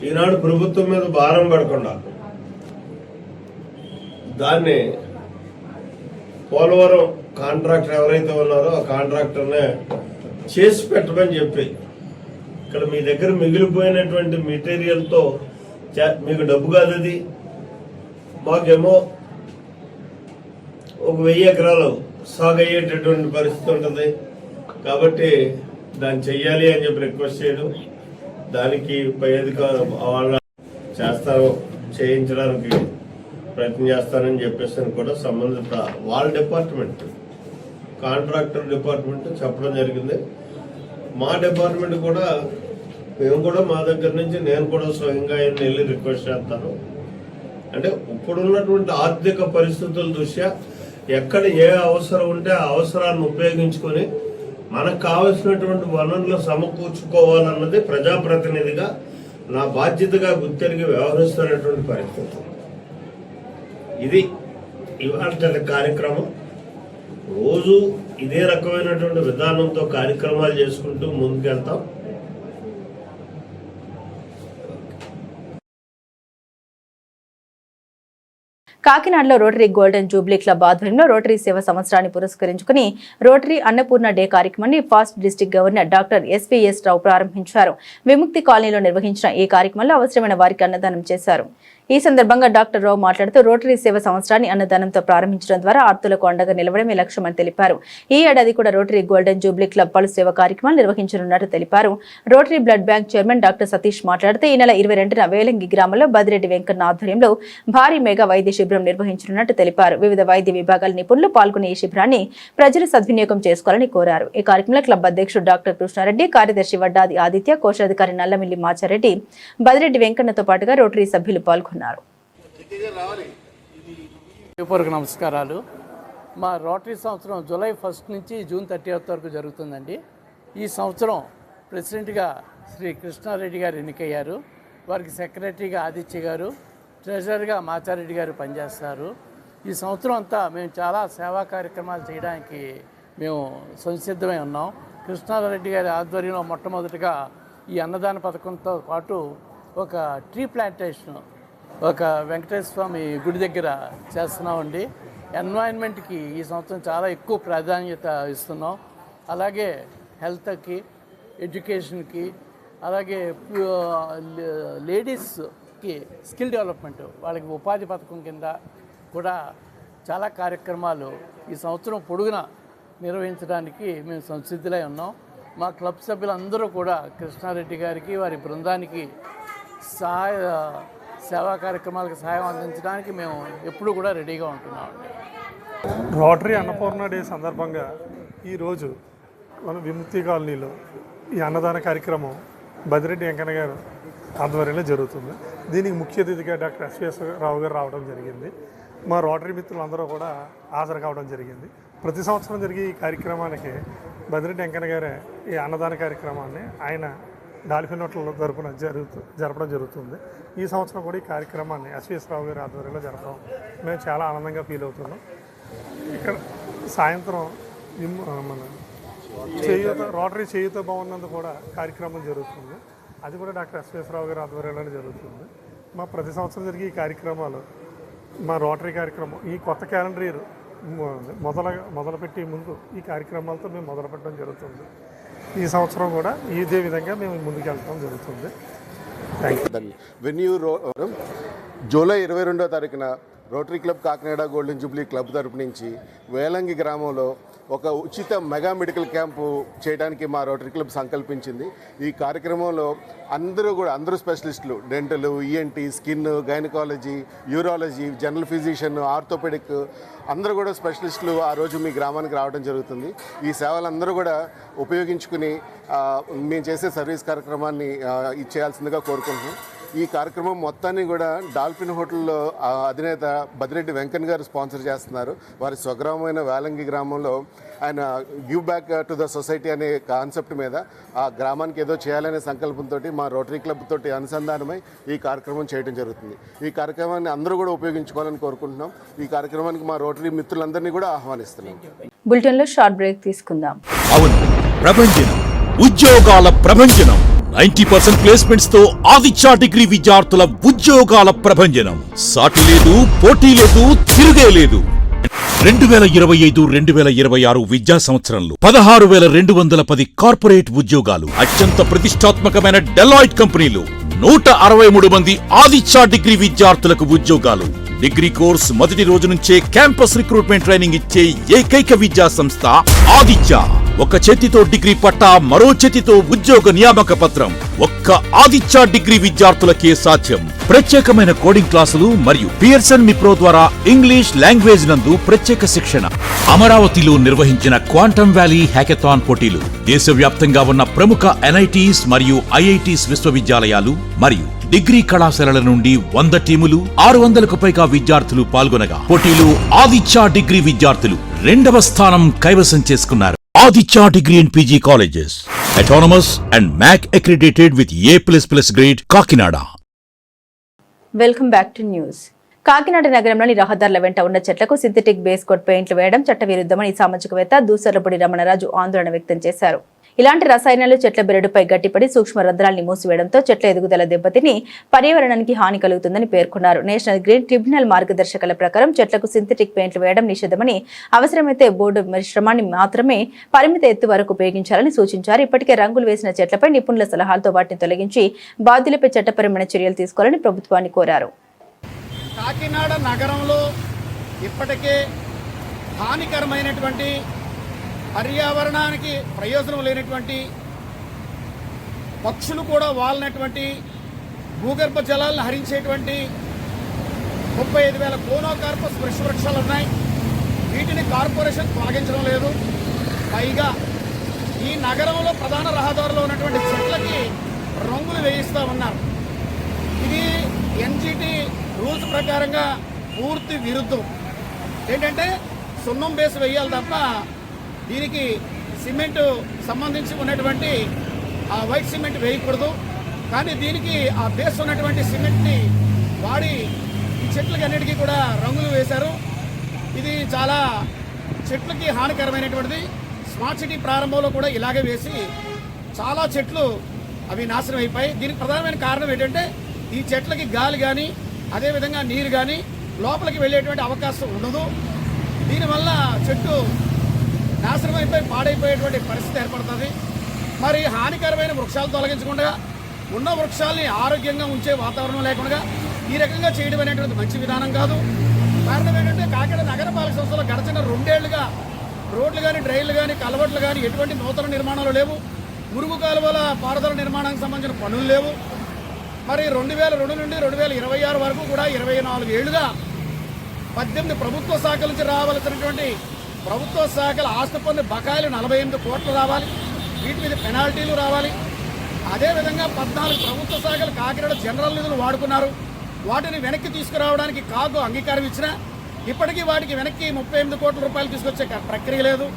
ఈనాడు ప్రభుత్వం మీద భారం పడకుండా దాన్ని పోలవరం కాంట్రాక్టర్ ఎవరైతే ఉన్నారో ఆ కాంట్రాక్టర్నే చేసి పెట్టమని చెప్పి ఇక్కడ మీ దగ్గర మిగిలిపోయినటువంటి మెటీరియల్తో మీకు డబ్బు కాదు అది, మాకేమో ఒక 1000 ఎకరాలు సాగు అయ్యేటటువంటి పరిస్థితి ఉంటుంది కాబట్టి దాన్ని చెయ్యాలి అని చెప్పి రిక్వెస్ట్ చేయడం, దానికి పై అధికారులు వాళ్ళ చేస్తారు, చేయించడానికి ప్రయత్నం చేస్తానని చెప్పేసి కూడా సంబంధిత వాళ్ళ డిపార్ట్మెంట్ కాంట్రాక్టర్ డిపార్ట్మెంట్ చెప్పడం జరిగింది. మా డిపార్ట్మెంట్ కూడా మేము కూడా మా దగ్గర నుంచి నేను కూడా స్వయంగా ఆయన వెళ్ళి రిక్వెస్ట్ చేస్తాను. అంటే ఇప్పుడున్నటువంటి ఆర్థిక పరిస్థితుల దృష్ట్యా ఎక్కడ ఏ అవసరం ఉంటే ఆ అవసరాన్ని ఉపయోగించుకొని మనకు కావలసినటువంటి వనరులు సమకూర్చుకోవాలన్నది ప్రజాప్రతినిధిగా నా బాధ్యతగా గుర్తెరిగి వ్యవహరిస్తున్నటువంటి పరిస్థితి. ఇది ఇవాళ కార్యక్రమం. రోజు ఇదే రకమైనటువంటి విధానంతో కార్యక్రమాలు చేసుకుంటూ ముందుకెళ్తాం. కాకినాడలో రోటరీ గోల్డెన్ జూబ్లీ క్లబ్ ఆధ్వర్యంలో రోటరీ సేవ సంవత్సరాన్ని పురస్కరించుకుని రోటరీ అన్నపూర్ణ డే కార్యక్రమాన్ని past district governor doctor SVS Rao ప్రారంభించారు. విముక్తి కాలనీలో నిర్వహించిన ఈ కార్యక్రమంలో అవసరమైన వారికి అన్నదానం చేశారు. ఈ సందర్భంగా డాక్టర్ రావు మాట్లాడుతూ రోటరీ సేవ సంవత్సరాన్ని అన్నదానంతో ప్రారంభించడం ద్వారా ఆర్తులకు అండగా నిలవడమే లక్ష్యమని తెలిపారు. ఈ ఏడాది కూడా రోటరీ గోల్డెన్ జూబ్లీ క్లబ్ పలు సేవా కార్యక్రమాలు నిర్వహించనున్నట్టు తెలిపారు. Rotary blood bank chairman doctor Satish మాట్లాడుతూ ఈ నెల 22న వేలంగి గ్రామంలో బదిరెడ్డి వెంకన్న ఆధ్వర్యంలో భారీ మెగా వైద్య శిబిరం నిర్వహించనున్నట్టు తెలిపారు. వివిధ వైద్య విభాగాల నిపుణులు పాల్గొనే ఈ శిబిరాన్ని ప్రజలు సద్వినియోగం చేసుకోవాలని కోరారు. ఈ కార్యక్రమంలో క్లబ్ అధ్యక్షుడు డాక్టర్ కృష్ణారెడ్డి, కార్యదర్శి వడ్డాది ఆదిత్య, కోశాధికారి నల్లమిల్లి మాచారెడ్డి, బదిరెడ్డి వెంకన్నతో పాటుగా రోటరీ సభ్యులు పాల్గొన్నారు. నమస్కారాలు. మా రోటరీ సంవత్సరం జూలై 1 నుంచి జూన్ 30 వరకు జరుగుతుందండి. ఈ సంవత్సరం ప్రెసిడెంట్గా శ్రీ కృష్ణారెడ్డి గారు ఎన్నికయ్యారు. వారికి సెక్రటరీగా ఆదిత్య గారు, ట్రెజరర్గా మాచారెడ్డి గారు పనిచేస్తారు. ఈ సంవత్సరం అంతా మేము చాలా సేవా కార్యక్రమాలు చేయడానికి మేము సంసిద్ధమై ఉన్నాం. కృష్ణారెడ్డి గారి ఆధ్వర్యంలో మొట్టమొదటిగా ఈ అన్నదాన పథకంతో పాటు ఒక ట్రీ ప్లాంటేషన్ ఒక వెంకటేశ్వర స్వామి గుడి దగ్గర చేస్తున్నామండి. ఎన్వైరన్మెంట్కి ఈ సంవత్సరం చాలా ఎక్కువ ప్రాధాన్యత ఇస్తున్నాం. అలాగే హెల్త్కి, ఎడ్యుకేషన్కి, అలాగే లేడీస్కి స్కిల్ డెవలప్మెంట్, వాళ్ళకి ఉపాధి పథకం కింద కూడా చాలా కార్యక్రమాలు ఈ సంవత్సరం పొడుగున నిర్వహించడానికి మేము సంసిద్ధులై ఉన్నాం. మా క్లబ్ సభ్యులందరూ కూడా కృష్ణారెడ్డి గారికి, వారి బృందానికి సేవా కార్యక్రమాలకు సహాయం అందించడానికి మేము ఎప్పుడు కూడా రెడీగా ఉంటున్నామండి. రోటరీ అన్నపూర్ణ డే సందర్భంగా ఈరోజు మన విముక్తి కాలనీలో ఈ అన్నదాన కార్యక్రమం బదిరెడ్డి వెంకన్న గారు ఆధ్వర్యంలో జరుగుతుంది. దీనికి ముఖ్య అతిథిగా డాక్టర్ ఎస్వీఎస్ రావు గారు రావడం జరిగింది. మా రోటరీ మిత్రులందరూ కూడా హాజరు కావడం జరిగింది. ప్రతి సంవత్సరం జరిగే ఈ కార్యక్రమానికి బదిరెడ్డి వెంకన్న గారే ఈ అన్నదాన కార్యక్రమాన్ని ఆయన డాల్ఫిన్ హోటల్ తరపున జరపడం జరుగుతుంది. ఈ సంవత్సరం కూడా ఈ కార్యక్రమాన్ని ఎస్వీఎస్ రావు గారి ఆధ్వర్యంలో జరపడం మేము చాలా ఆనందంగా ఫీల్ అవుతున్నాం. ఇక్కడ సాయంత్రం మన చేయూత రోటరీ చేయూత భవన్ కూడా కార్యక్రమం జరుగుతుంది. అది కూడా డాక్టర్ ఎస్వీఎస్ రావు గారి ఆధ్వర్యంలో జరుగుతుంది. మా ప్రతి సంవత్సరం జరిగే ఈ కార్యక్రమాలు మా రోటరీ కార్యక్రమం ఈ కొత్త క్యాలెండర్ ఇయర్ మొదలుపెట్టి ముందు ఈ కార్యక్రమాలతో మేము మొదలుపెట్టడం జరుగుతుంది. ఈ సంవత్సరం కూడా ఇదే విధంగా మేము ముందుకు వెళ్ళడం జరుగుతుంది. జూలై 22వ తారీఖున rotary club Kakinada golden jubilee club తరపు నుంచి వేలంగి గ్రామంలో ఒక ఉచిత మెగా మెడికల్ క్యాంపు చేయడానికి మా రోటరీ క్లబ్ సంకల్పించింది. ఈ కార్యక్రమంలో అందరూ స్పెషలిస్టులు, dental, ENT, skin, gynaecology, urology, general physician, orthopaedic అందరూ కూడా స్పెషలిస్టులు ఆ రోజు మీ గ్రామానికి రావడం జరుగుతుంది. ఈ సేవలందరూ కూడా ఉపయోగించుకుని మేము చేసే సర్వీస్ కార్యక్రమాన్ని ఇచ్చేయాల్సిందిగా కోరుకుంటున్నాం. ఈ కార్యక్రమం మొత్తాన్ని కూడా డాల్ఫిన్ హోటల్లో అధినేత బదిరెడ్డి వెంకన్న గారు స్పాన్సర్ చేస్తున్నారు. వారి స్వగ్రామమైన వేలంగి గ్రామంలో ఆయన give back to the society అనే కాన్సెప్ట్ మీద ఆ గ్రామానికి ఏదో చేయాలనే సంకల్పంతో మా రోటరీ క్లబ్ తోటి అనుసంధానమై ఈ కార్యక్రమం చేయడం జరుగుతుంది. ఈ కార్యక్రమాన్ని అందరూ కూడా ఉపయోగించుకోవాలని కోరుకుంటున్నాం. ఈ కార్యక్రమానికి మా రోటరీ మిత్రులందరినీ కూడా ఆహ్వానిస్తున్నాం. బులెటిన్లో షార్ట్ బ్రేక్ తీసుకుందాం. అవును, ప్రభంజనం ఉద్యోగాల ప్రభంజనం. 90% ప్లేస్మెంట్స్ తో ఆదిత్య డిగ్రీ విద్యార్థుల ఉద్యోగాల ప్రభంజనం. సాటి లేదు, పోటీ లేదు, తిరుగే లేదు. 2025-2026 విద్యా సంవత్సరంలో 16,210 కార్పొరేట్ ఉద్యోగాలు, అత్యంత ప్రతిష్టాత్మకమైన డెలాయిట్ కంపెనీలు, 163 మంది ఆదిత్య డిగ్రీ విద్యార్థులకు ఉద్యోగాలు. డిగ్రీ కోర్స్ మొదటి రోజు నుంచే క్యాంపస్ రిక్రూట్మెంట్ ట్రైనింగ్ ఇచ్చే ఏకైక విద్యా సంస్థ ఆదిత్య. ఒక చేతితో డిగ్రీ పట్టా, మరో చేతితో ఉద్యోగ నియామక పత్రం ఒక్క ఆదిత్య డిగ్రీ విద్యార్థులకే సాధ్యం. ప్రత్యేకమైన కోడింగ్ క్లాసులు మరియు పియర్సన్ మిప్రో ద్వారా ఇంగ్లీష్ లాంగ్వేజ్ నందు ప్రత్యేక శిక్షణ. అమరావతిలో నిర్వహించిన క్వాంటమ్ వ్యాలీ హ్యాకథాన్ పోటీలు దేశవ్యాప్తంగా ఉన్న ప్రముఖ ఎన్ఐటీస్ మరియు ఐఐటీస్ విశ్వవిద్యాలయాలు మరియు డిగ్రీ కళాశాలల నుండి 100 టీములు, 600కు పైగా విద్యార్థులు పాల్గొనగా పోటీలో ఆదిత్య డిగ్రీ విద్యార్థులు 2వ స్థానం కైవసం చేసుకున్నారు. Aditya degree and PG colleges autonomous and MAC accredited with A++ grade, Kakinada. Welcome back to news. Kakinada నగరంలోని రహదారుల వెంట ఉన్న చెట్లకు సింథటిక్ బేస్ కోట్ పెయింట్లు వేయడం చట్టవిరుద్ధమని సామాజికవేత్త దూసర్లపూడి రమణరాజు ఆందోళన వ్యక్తం చేశారు. ఇలాంటి రసాయనాలు చెట్ల బెరడుపై గట్టిపడి సూక్ష్మ రంధ్రాల్ని మూసివేయడంతో చెట్ల ఎదుగుదల దెబ్బతిని పర్యావరణానికి హాని కలుగుతుందని పేర్కొన్నారు. నేషనల్ గ్రీన్ ట్రిబ్యునల్ మార్గదర్శకాల ప్రకారం చెట్లకు సింథటిక్ పెయింట్లు వేయడం నిషేధమని, అవసరమైతే బోర్డు మిశ్రమాన్ని మాత్రమే పరిమిత ఎత్తు వరకు ఉపయోగించాలని సూచించారు. ఇప్పటికే రంగులు వేసిన చెట్లపై నిపుణుల సలహాలతో వాటిని తొలగించి బాధ్యులపై చట్టపరమైన చర్యలు తీసుకోవాలని ప్రభుత్వాన్ని కోరారు. కాకినాడ నగరంలో ఇప్పటికే హానికరమైనటువంటి, పర్యావరణానికి ప్రయోజనం లేనటువంటి, పక్షులు కూడా వాలినటువంటి, భూగర్భ జలాలను హరించేటువంటి 35,000 కోనోకార్పస్ వృక్షాలు ఉన్నాయి. వీటిని కార్పొరేషన్ తొలగించడం లేదు. పైగా ఈ నగరంలో ప్రధాన రహదారిలో ఉన్నటువంటి చెట్లకి రంగులు వేయిస్తూ ఉన్నారు. ఇది ఎన్జిటి రూల్స్ ప్రకారంగా పూర్తి విరుద్ధం. ఏంటంటే సున్నం బేస్ వేయాలి తప్ప దీనికి సిమెంట్ సంబంధించి ఉన్నటువంటి ఆ వైట్ సిమెంట్ వేయకూడదు. కానీ దీనికి ఆ బేస్ ఉన్నటువంటి సిమెంట్ని వాడి ఈ చెట్లకి అన్నిటికీ కూడా రంగులు వేశారు. ఇది చాలా చెట్లకి హానికరమైనటువంటిది. స్మార్ట్ సిటీ ప్రారంభంలో కూడా ఇలాగే వేసి చాలా చెట్లు అవి నాశనం అయిపోయి. దీనికి ప్రధానమైన కారణం ఏంటంటే ఈ చెట్లకి గాలి కానీ అదేవిధంగా నీరు కానీ లోపలికి వెళ్ళేటువంటి అవకాశం ఉండదు. దీనివల్ల చెట్టు నాశనం అయిపోయి పాడైపోయేటువంటి పరిస్థితి ఏర్పడుతుంది. మరి హానికరమైన వృక్షాలు తొలగించకుండా ఉన్న వృక్షాలని ఆరోగ్యంగా ఉంచే వాతావరణం లేకుండా ఈ రకంగా చేయడం అనేటువంటి మంచి విధానం కాదు. కారణం ఏంటంటే కాకినాడ నగరపాలక సంస్థలో గడిచిన 2 ఏళ్లుగా రోడ్లు కానీ, డ్రైన్లు కానీ, కలవట్లు కానీ ఎటువంటి నూతన నిర్మాణాలు లేవు. మురుగు కాలువల పారుదల నిర్మాణానికి సంబంధించిన పనులు లేవు. మరి 2002 నుండి 2026 వరకు కూడా 24 ఏళ్లుగా 18 ప్రభుత్వ శాఖల నుంచి రావాల్సినటువంటి ప్రభుత్వ శాఖల ఆస్తి పన్ను బకాయిలు 48 కోట్లు రావాలి. వీటి మీద పెనాల్టీలు రావాలి. అదేవిధంగా 14 ప్రభుత్వ శాఖలు కాకినాడ జనరల్ నిధులు వాడుకున్నారు. వాటిని వెనక్కి తీసుకురావడానికి కాగు అంగీకారం ఇచ్చినా ఇప్పటికీ వాటికి వెనక్కి 38 కోట్ల రూపాయలు తీసుకొచ్చే ప్రక్రియ లేదు.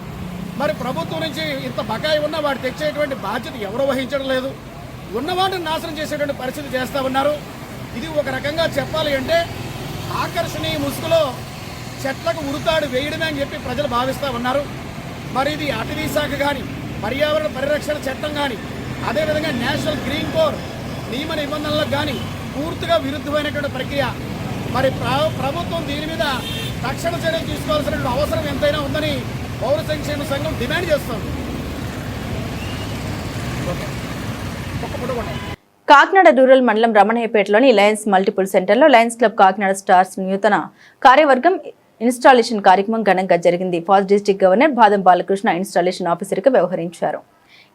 మరి ప్రభుత్వం నుంచి ఇంత బకాయి ఉన్నా వాటి తెచ్చేటువంటి బాధ్యత ఎవరో వహించడం లేదు. ఉన్నవాటిని నాశనం చేసేటువంటి పరిస్థితి చేస్తూ ఉన్నారు. ఇది ఒక రకంగా చెప్పాలి అంటే ఆకర్షణీయ ముసుగులో చెట్లకు ఉరుతాడు వేయడమే అని చెప్పి ప్రజలు భావిస్తూ ఉన్నారు. మరి ఇది అటవీ శాఖ కానీ, పర్యావరణ పరిరక్షణ చట్టం కానీ, అదేవిధంగా నేషనల్ గ్రీన్ కోర్ నియమ నిబంధనలకు కానీ పూర్తిగా విరుద్ధమైనటువంటి ప్రక్రియ. మరి ప్రభుత్వం దీని మీద తక్షణ చర్యలు తీసుకోవాల్సిన అవసరం ఎంతైనా ఉందని పౌర సంక్షేమ సంఘం డిమాండ్ చేస్తోంది. కాకినాడ రూరల్ మండలం రమణయ్యపేటలోని లయన్స్ మల్టిపుల్ సెంటర్లో లయన్స్ క్లబ్ కాకినాడ స్టార్స్ నూతన కార్యవర్గం ఇన్స్టాలేషన్ కార్యక్రమం ఘనంగా జరిగింది. ఫాస్ట్ డిస్ట్రిక్ట్ గవర్నర్ బాదం బాలకృష్ణ ఇన్స్టాలేషన్ ఆఫీసర్గా వ్యవహరించారు.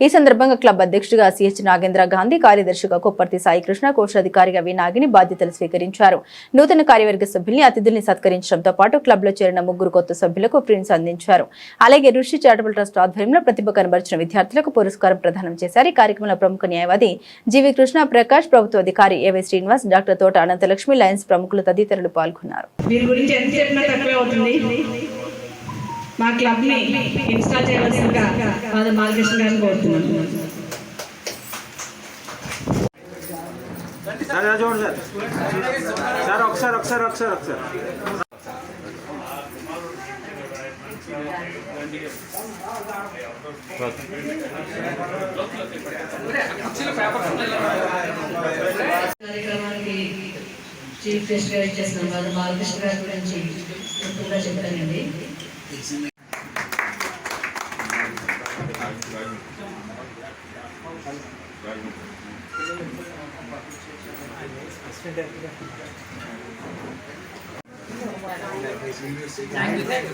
ఈ సందర్భంగా క్లబ్ అధ్యక్షుడిగా సిహెచ్ నాగేంద్ర గాంధీ, కార్యదర్శిగా కొప్పర్తి సాయికృష్ణ, కోశాధికారిగా వి నాగిని బాధ్యతలు స్వీకరించారు. నూతన కార్యవర్గ సభ్యుల్ని, అతిథుల్ని సత్కరించడంతో పాటు క్లబ్ లో చేరిన 3 కొత్త సభ్యులకు ప్రిన్స్ అందించారు. అలాగే ఋషి చారిటబుల్ ట్రస్ట్ ఆధ్వర్యంలో ప్రతిభ కనబరిచిన విద్యార్థులకు పురస్కారం ప్రదానం చేశారు. ఈ కార్యక్రమంలో ప్రముఖ న్యాయవాది జీవి కృష్ణ ప్రకాష్, ప్రభుత్వ అధికారి ఏవై శ్రీనివాస్, డాక్టర్ తోట అనంతలక్ష్మి, లయన్స్ ప్రముఖులు తదితరులు పాల్గొన్నారు. మా క్లబ్ని ఇన్స్టాల్ చేయవలసిందిగా బాదం బాలకృష్ణ గారిని కోరుతున్నాను. కార్యక్రమానికి చీఫ్ గెస్ట్గా ఇచ్చేసిన బాలకృష్ణ గారి గురించి ఎక్కువగా చెప్తానండి.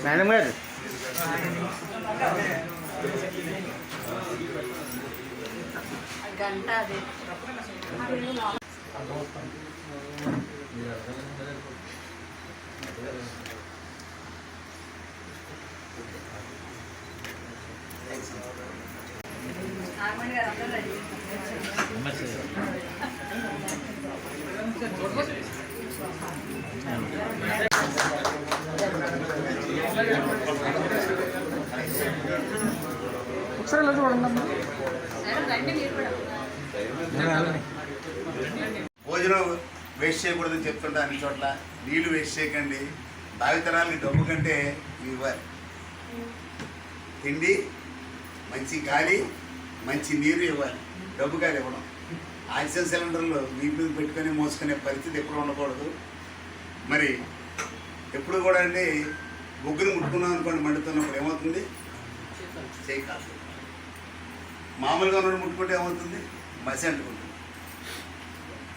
మేడం గారు గంట అది ఒకసారి ఇలా చూడండి. భోజనం వేస్ట్ చేయకూడదని చెప్తుంటా అన్ని చోట్ల. నీళ్లు వేస్ట్ చేయకండి. భావితరాలకి డబ్బు కంటే ఇవ్వాలి. తిండి, మంచి గాలి, మంచి నీరు ఇవ్వాలి. డబ్బు కాదు ఇవ్వడం. ఆక్సిజన్ సిలిండర్లు వీపు పెట్టుకొని మోసుకునే పరిస్థితి ఎప్పుడు ఉండకూడదు. మరి ఎప్పుడు కూడా అండి ముగ్గురు ముట్టుకున్నాం అనుకోండి, మండుతున్నప్పుడు ఏమవుతుంది? చేయి కాదు. మామూలుగా ఉన్నప్పుడు ముట్టుకుంటే ఏమవుతుంది? మసి అంటుకుంటుంది.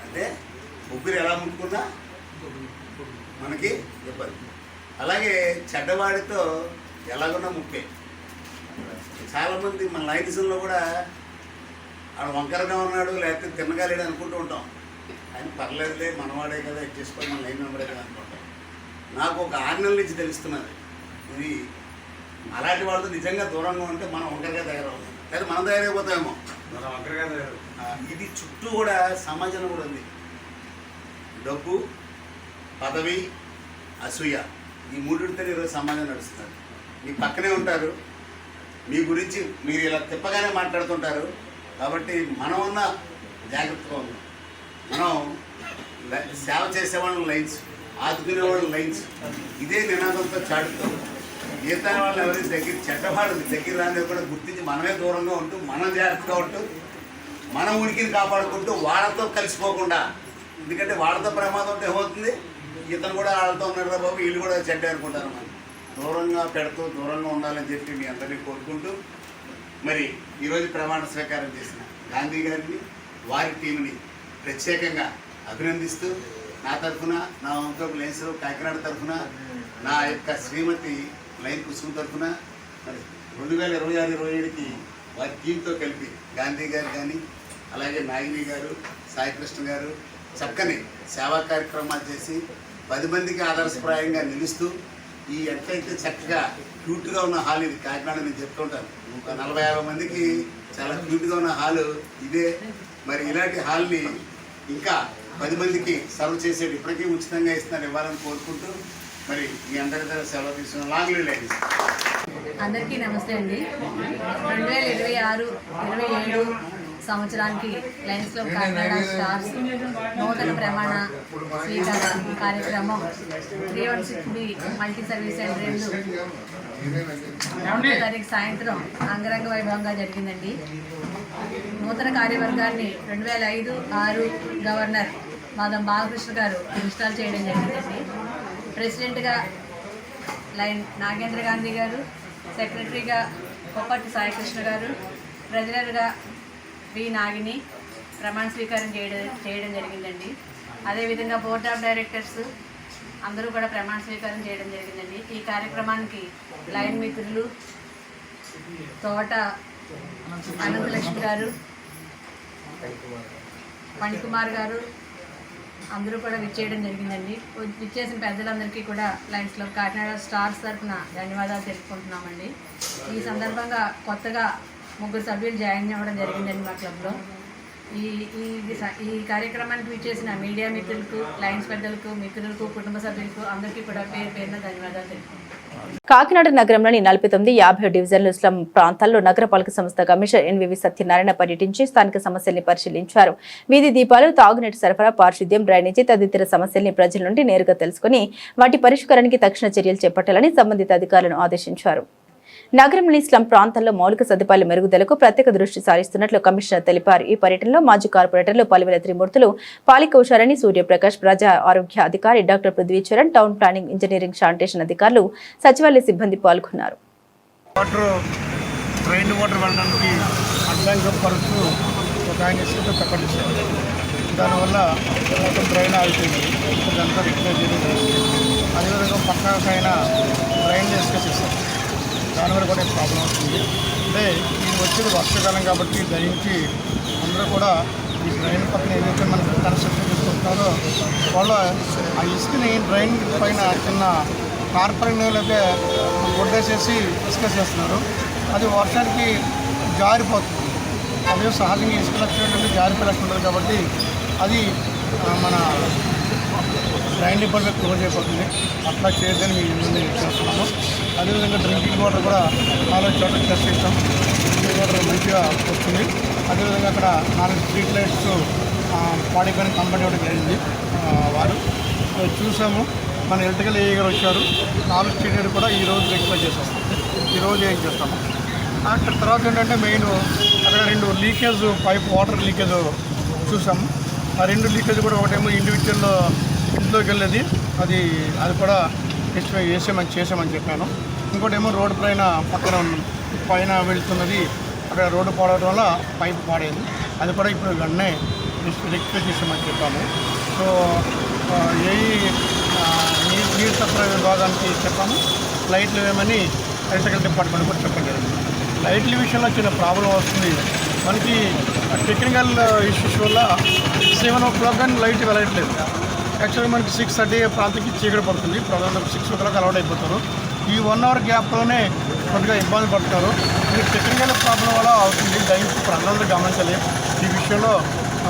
అంటే ముగ్గురు ఎలా ముట్టుకున్నా మనకి ఇబ్బంది. అలాగే చెడ్డవాడితో ఎలాగున్నా ముప్పే. చాలామంది మన లైన్స్లో కూడా ఆడ వంకరగా ఉన్నాడు లేకపోతే తిన్నగాలేడు అనుకుంటూ ఉంటాం. ఆయన పర్లేదులే, మనవాడే కదా, చేసుకొని మన లైన్ మెంబరే కదా అనుకుంటాం. నాకు ఒక 6 నెలల నుంచి తెలుస్తున్నది ఇది. అలాంటి వాళ్ళతో నిజంగా దూరంగా ఉంటే మనం వంకరగా తయారవుతాం. కానీ మనం తయారైపోతామేమో. ఇది చుట్టూ కూడా సమాజంలో కూడా ఉంది. డబ్బు, పదవి, అసూయ, ఈ మూడింటితో ఈరోజు సమాజం నడుస్తుంది. మీ పక్కనే ఉంటారు, మీ గురించి మీరు ఇలా తిప్పగానే మాట్లాడుతుంటారు. కాబట్టి మనం ఉన్న జాగ్రత్తగా ఉన్నాం. మనం సేవ చేసేవాళ్ళని లైన్స్, ఆదుకునేవాళ్ళని లైన్స్, ఇదే నినాదంతో చాటుతాం. మిగతా వాళ్ళు ఎవరైనా చెడ్డవాడు దగ్గర రాని కూడా గుర్తించి మనమే దూరంగా ఉంటూ, మనం జాగ్రత్తగా ఉంటూ, మన ఉనికిని కాపాడుకుంటూ, వాళ్ళతో కలిసిపోకుండా. ఎందుకంటే వాళ్ళతో ప్రమాదం ఉంటే ఏమవుతుంది? ఇతను కూడా వాళ్ళతో ఉన్నాడు రా బాబు, వీళ్ళు కూడా చెడ్డ అనుకుంటారు. మనం దూరంగా పెడుతూ దూరంగా ఉండాలని చెప్పి మీ అందరినీ కోరుకుంటూ, మరి ఈరోజు ప్రమాణ స్వీకారం చేసిన గాంధీ గారిని, వారి టీంని ప్రత్యేకంగా అభినందిస్తూ, నా తరఫున, నా వంకపు లైన్స్ కాకినాడ తరఫున, నా యొక్క శ్రీమతి లైన్ కుసుమ్ తరఫున, మరి 2026-27కి వారి టీంతో కలిపి గాంధీ గారు కానీ, అలాగే నాగిని గారు, సాయికృష్ణ గారు చక్కని సేవా కార్యక్రమాలు చేసి 10 మందికి ఆదర్శప్రాయంగా నిలుస్తూ, ఈ ఎట్లయితే చక్కగా క్యూట్గా ఉన్న హాల్ ఇది. కాకినాడ నేను చెప్తుంటాను, ఒక 40-50 మందికి చాలా క్యూట్గా ఉన్న హాలు ఇదే. మరి ఇలాంటి హాల్ని ఇంకా 10 మందికి సర్వ్ చేసేది ఇప్పటికీ ఉచితంగా ఇస్తున్నారు, ఇవ్వాలని కోరుకుంటూ మరి మీ అందరి దగ్గర సెలవు తీసుకున్న లాంగ్ లీవ్ లేడీస్. అందరికీ నమస్తే అండి. 2026-27 సంవత్సరానికి లయన్స్ క్లబ్ కాకినాడ స్టార్స్ నూతన ప్రమాణ స్వీకార కార్యక్రమం 316B మల్టీ సర్వీస్ సెంటర్ 1 తారీఖు సాయంత్రం అంగరంగ వైభవంగా జరిగిందండి. నూతన కార్యవర్గాన్ని 2005-6 గవర్నర్ మాధం బాలకృష్ణ గారు ఇన్స్టాల్ చేయడం జరిగిందండి. ప్రెసిడెంట్గా లైన్ నాగేంద్ర గాంధీ గారు, సెక్రటరీగా కొప్పటి సాయికృష్ణ గారు, ట్రెజరర్గా వి నాగిని ప్రమాణ స్వీకారం చేయడం జరిగిందండి. అదేవిధంగా బోర్డ్ ఆఫ్ డైరెక్టర్స్ అందరూ కూడా ప్రమాణ స్వీకారం చేయడం జరిగిందండి. ఈ కార్యక్రమానికి లైన్ మిత్రులు తోట అనంతలక్ష్మి గారు, మణికుమార్ గారు అందరూ కూడా విచ్చేయడం జరిగిందండి. విచ్చేసిన పెద్దలందరికీ కూడా లయన్స్ క్లబ్ కాకినాడ స్టార్స్ తరఫున ధన్యవాదాలు తెలుపుకుంటున్నామండి. ఈ సందర్భంగా కొత్తగా 3 సభ్యులు జాయిన్ అవ్వడం జరిగిందండి మా క్లబ్లో. ఈ కార్యక్రమానికి విచ్చేసిన మీడియా మిత్రులకు, లయన్స్ పెద్దలకు, మిత్రులకు, కుటుంబ సభ్యులకు అందరికీ కూడా పేరున ధన్యవాదాలు తెలుపుకుంటున్నాం. కాకినాడ నగరంలోని 49-50 డివిజన్లు స్లమ్ ప్రాంతాల్లో నగరపాలక సంస్థ కమిషనర్ ఎన్వివి సత్యనారాయణ పర్యటించి స్థానిక సమస్యల్ని పరిశీలించారు. వీధి దీపాలు, తాగునీటి సరఫరా, పారిశుద్ధ్యం, డ్రైనేజీ తదితర సమస్యల్ని ప్రజల నుండి నేరుగా తెలుసుకుని వాటి పరిష్కారానికి తక్షణ చర్యలు చేపట్టాలని సంబంధిత అధికారులను ఆదేశించారు. నగరంలోని స్లమ్ ప్రాంతాల్లో మౌలిక సదుపాయాల మెరుగుదలకు ప్రత్యేక దృష్టి సారిస్తున్నట్లు కమిషనర్ తెలిపారు. ఈ పర్యటనలో మాజీ కార్పొరేటర్లు పలివెల త్రిమూర్తులు, పాలిక ఉషారాణి, సూర్యప్రకాష్, ప్రజా ఆరోగ్య అధికారి doctor Prithvi Charan, town planning, engineering, sanitation అధికారులు, సచివాలయ సిబ్బంది పాల్గొన్నారు. డ్రైన్ వాటర్ వెళ్ళడానికి అడ్వాన్స్ పరుస్తూ ఒక ఆయన ఇసుకతో కప్పడిస్తారు. దానివల్ల మొత్తం డ్రైన్ ఆగిపోయింది. ఇదంతా రిక్వెస్ట్ చేయడం. అదేవిధంగా పక్కన ఆయన డ్రైన్ ఇసుకేసేస్తారు. దానివల్ల కూడా ప్రాబ్లం వస్తుంది. అంటే ఇది వచ్చేది వర్షాకాలం కాబట్టి దయించి అందరూ కూడా ఈ డ్రైన్ పక్కన ఏదైతే మనకు కన్స్ట్రక్షన్ చేసుకుంటున్నారో వాళ్ళు ఆ ఇసుకని డ్రైన్ పైన చిన్న కార్పొరేట్ అయితే గుడ్డేసేసి ఇసుక చేస్తున్నారు. అది వర్షానికి జారిపోతుంది. అదే సహజంగా ఇసుక లక్షణాలు జారిపోయే లక్షణం ఉంటుంది కాబట్టి అది మన డ్రైన్ డిపార్ట్మెంట్ క్లోజ్ అయిపోతుంది. అట్లా చేయొద్దని మేము చేస్తున్నాము. అదేవిధంగా డ్రింకింగ్ వాటర్ కూడా 4 చోట్ల టెస్ట్ చేస్తాం. డ్రింకింగ్ వాటర్ మంచిగా వస్తుంది. అదేవిధంగా అక్కడ 4 స్ట్రీట్ లైట్స్ పాడిపోయిన కంపెనీ ఒకటి జరిగింది. వారు చూసాము. మన ఎలక్ట్రికల్ ఏఈ గారు వచ్చారు. 4 స్ట్రీట్ లైట్ కూడా ఈరోజు రెక్టిఫై చేసేస్తాం. ఈరోజు ఏం చేస్తాము. అక్కడ తర్వాత ఏంటంటే మెయిన్ అక్కడ 2 లీకేజ్ పైప్ వాటర్ లీకేజ్ చూసాము. ఆ 2 లీకేజ్ కూడా ఒకటేమో ఇండివిజువల్ ఇంట్లోకి వెళ్ళేది, అది కూడా రెక్టిఫై చేసామని చెప్పాను. ఇంకోటి ఏమో రోడ్డు పైన వెళ్తున్నది, అక్కడ రోడ్డు పాడటం వల్ల పైప్ పాడేది, అది కూడా ఇప్పుడు వెంటనే రెక్టిఫై చేసామని చెప్పాము. సో నీరు సరఫరా విభాగానికి చెప్పాము. లైట్లు ఏమని ఎలక్ట్రికల్ డిపార్ట్మెంట్ కూడా చెప్పడం జరిగింది. లైట్ల విషయంలో చిన్న ప్రాబ్లం వస్తుంది. మనకి టెక్నికల్ ఇష్యూస్ వల్ల 7 o'clock కానీ లైట్ వెళ్ళట్లేదు. యాక్చువల్గా మనకి 6:30 ప్రాంతానికి చీకటి పడుతుంది. ప్రజలు 6 o'clock అలవాటు అయిపోతారు. ఈ 1 hour గ్యాప్లోనే కొద్దిగా ఇబ్బంది పడతారు. ఇది టెక్నికల్ ప్రాబ్లం వల్ల అవుతుంది. దయచేసి ఇప్పుడు అందరూ గమనించాలి. ఈ విషయంలో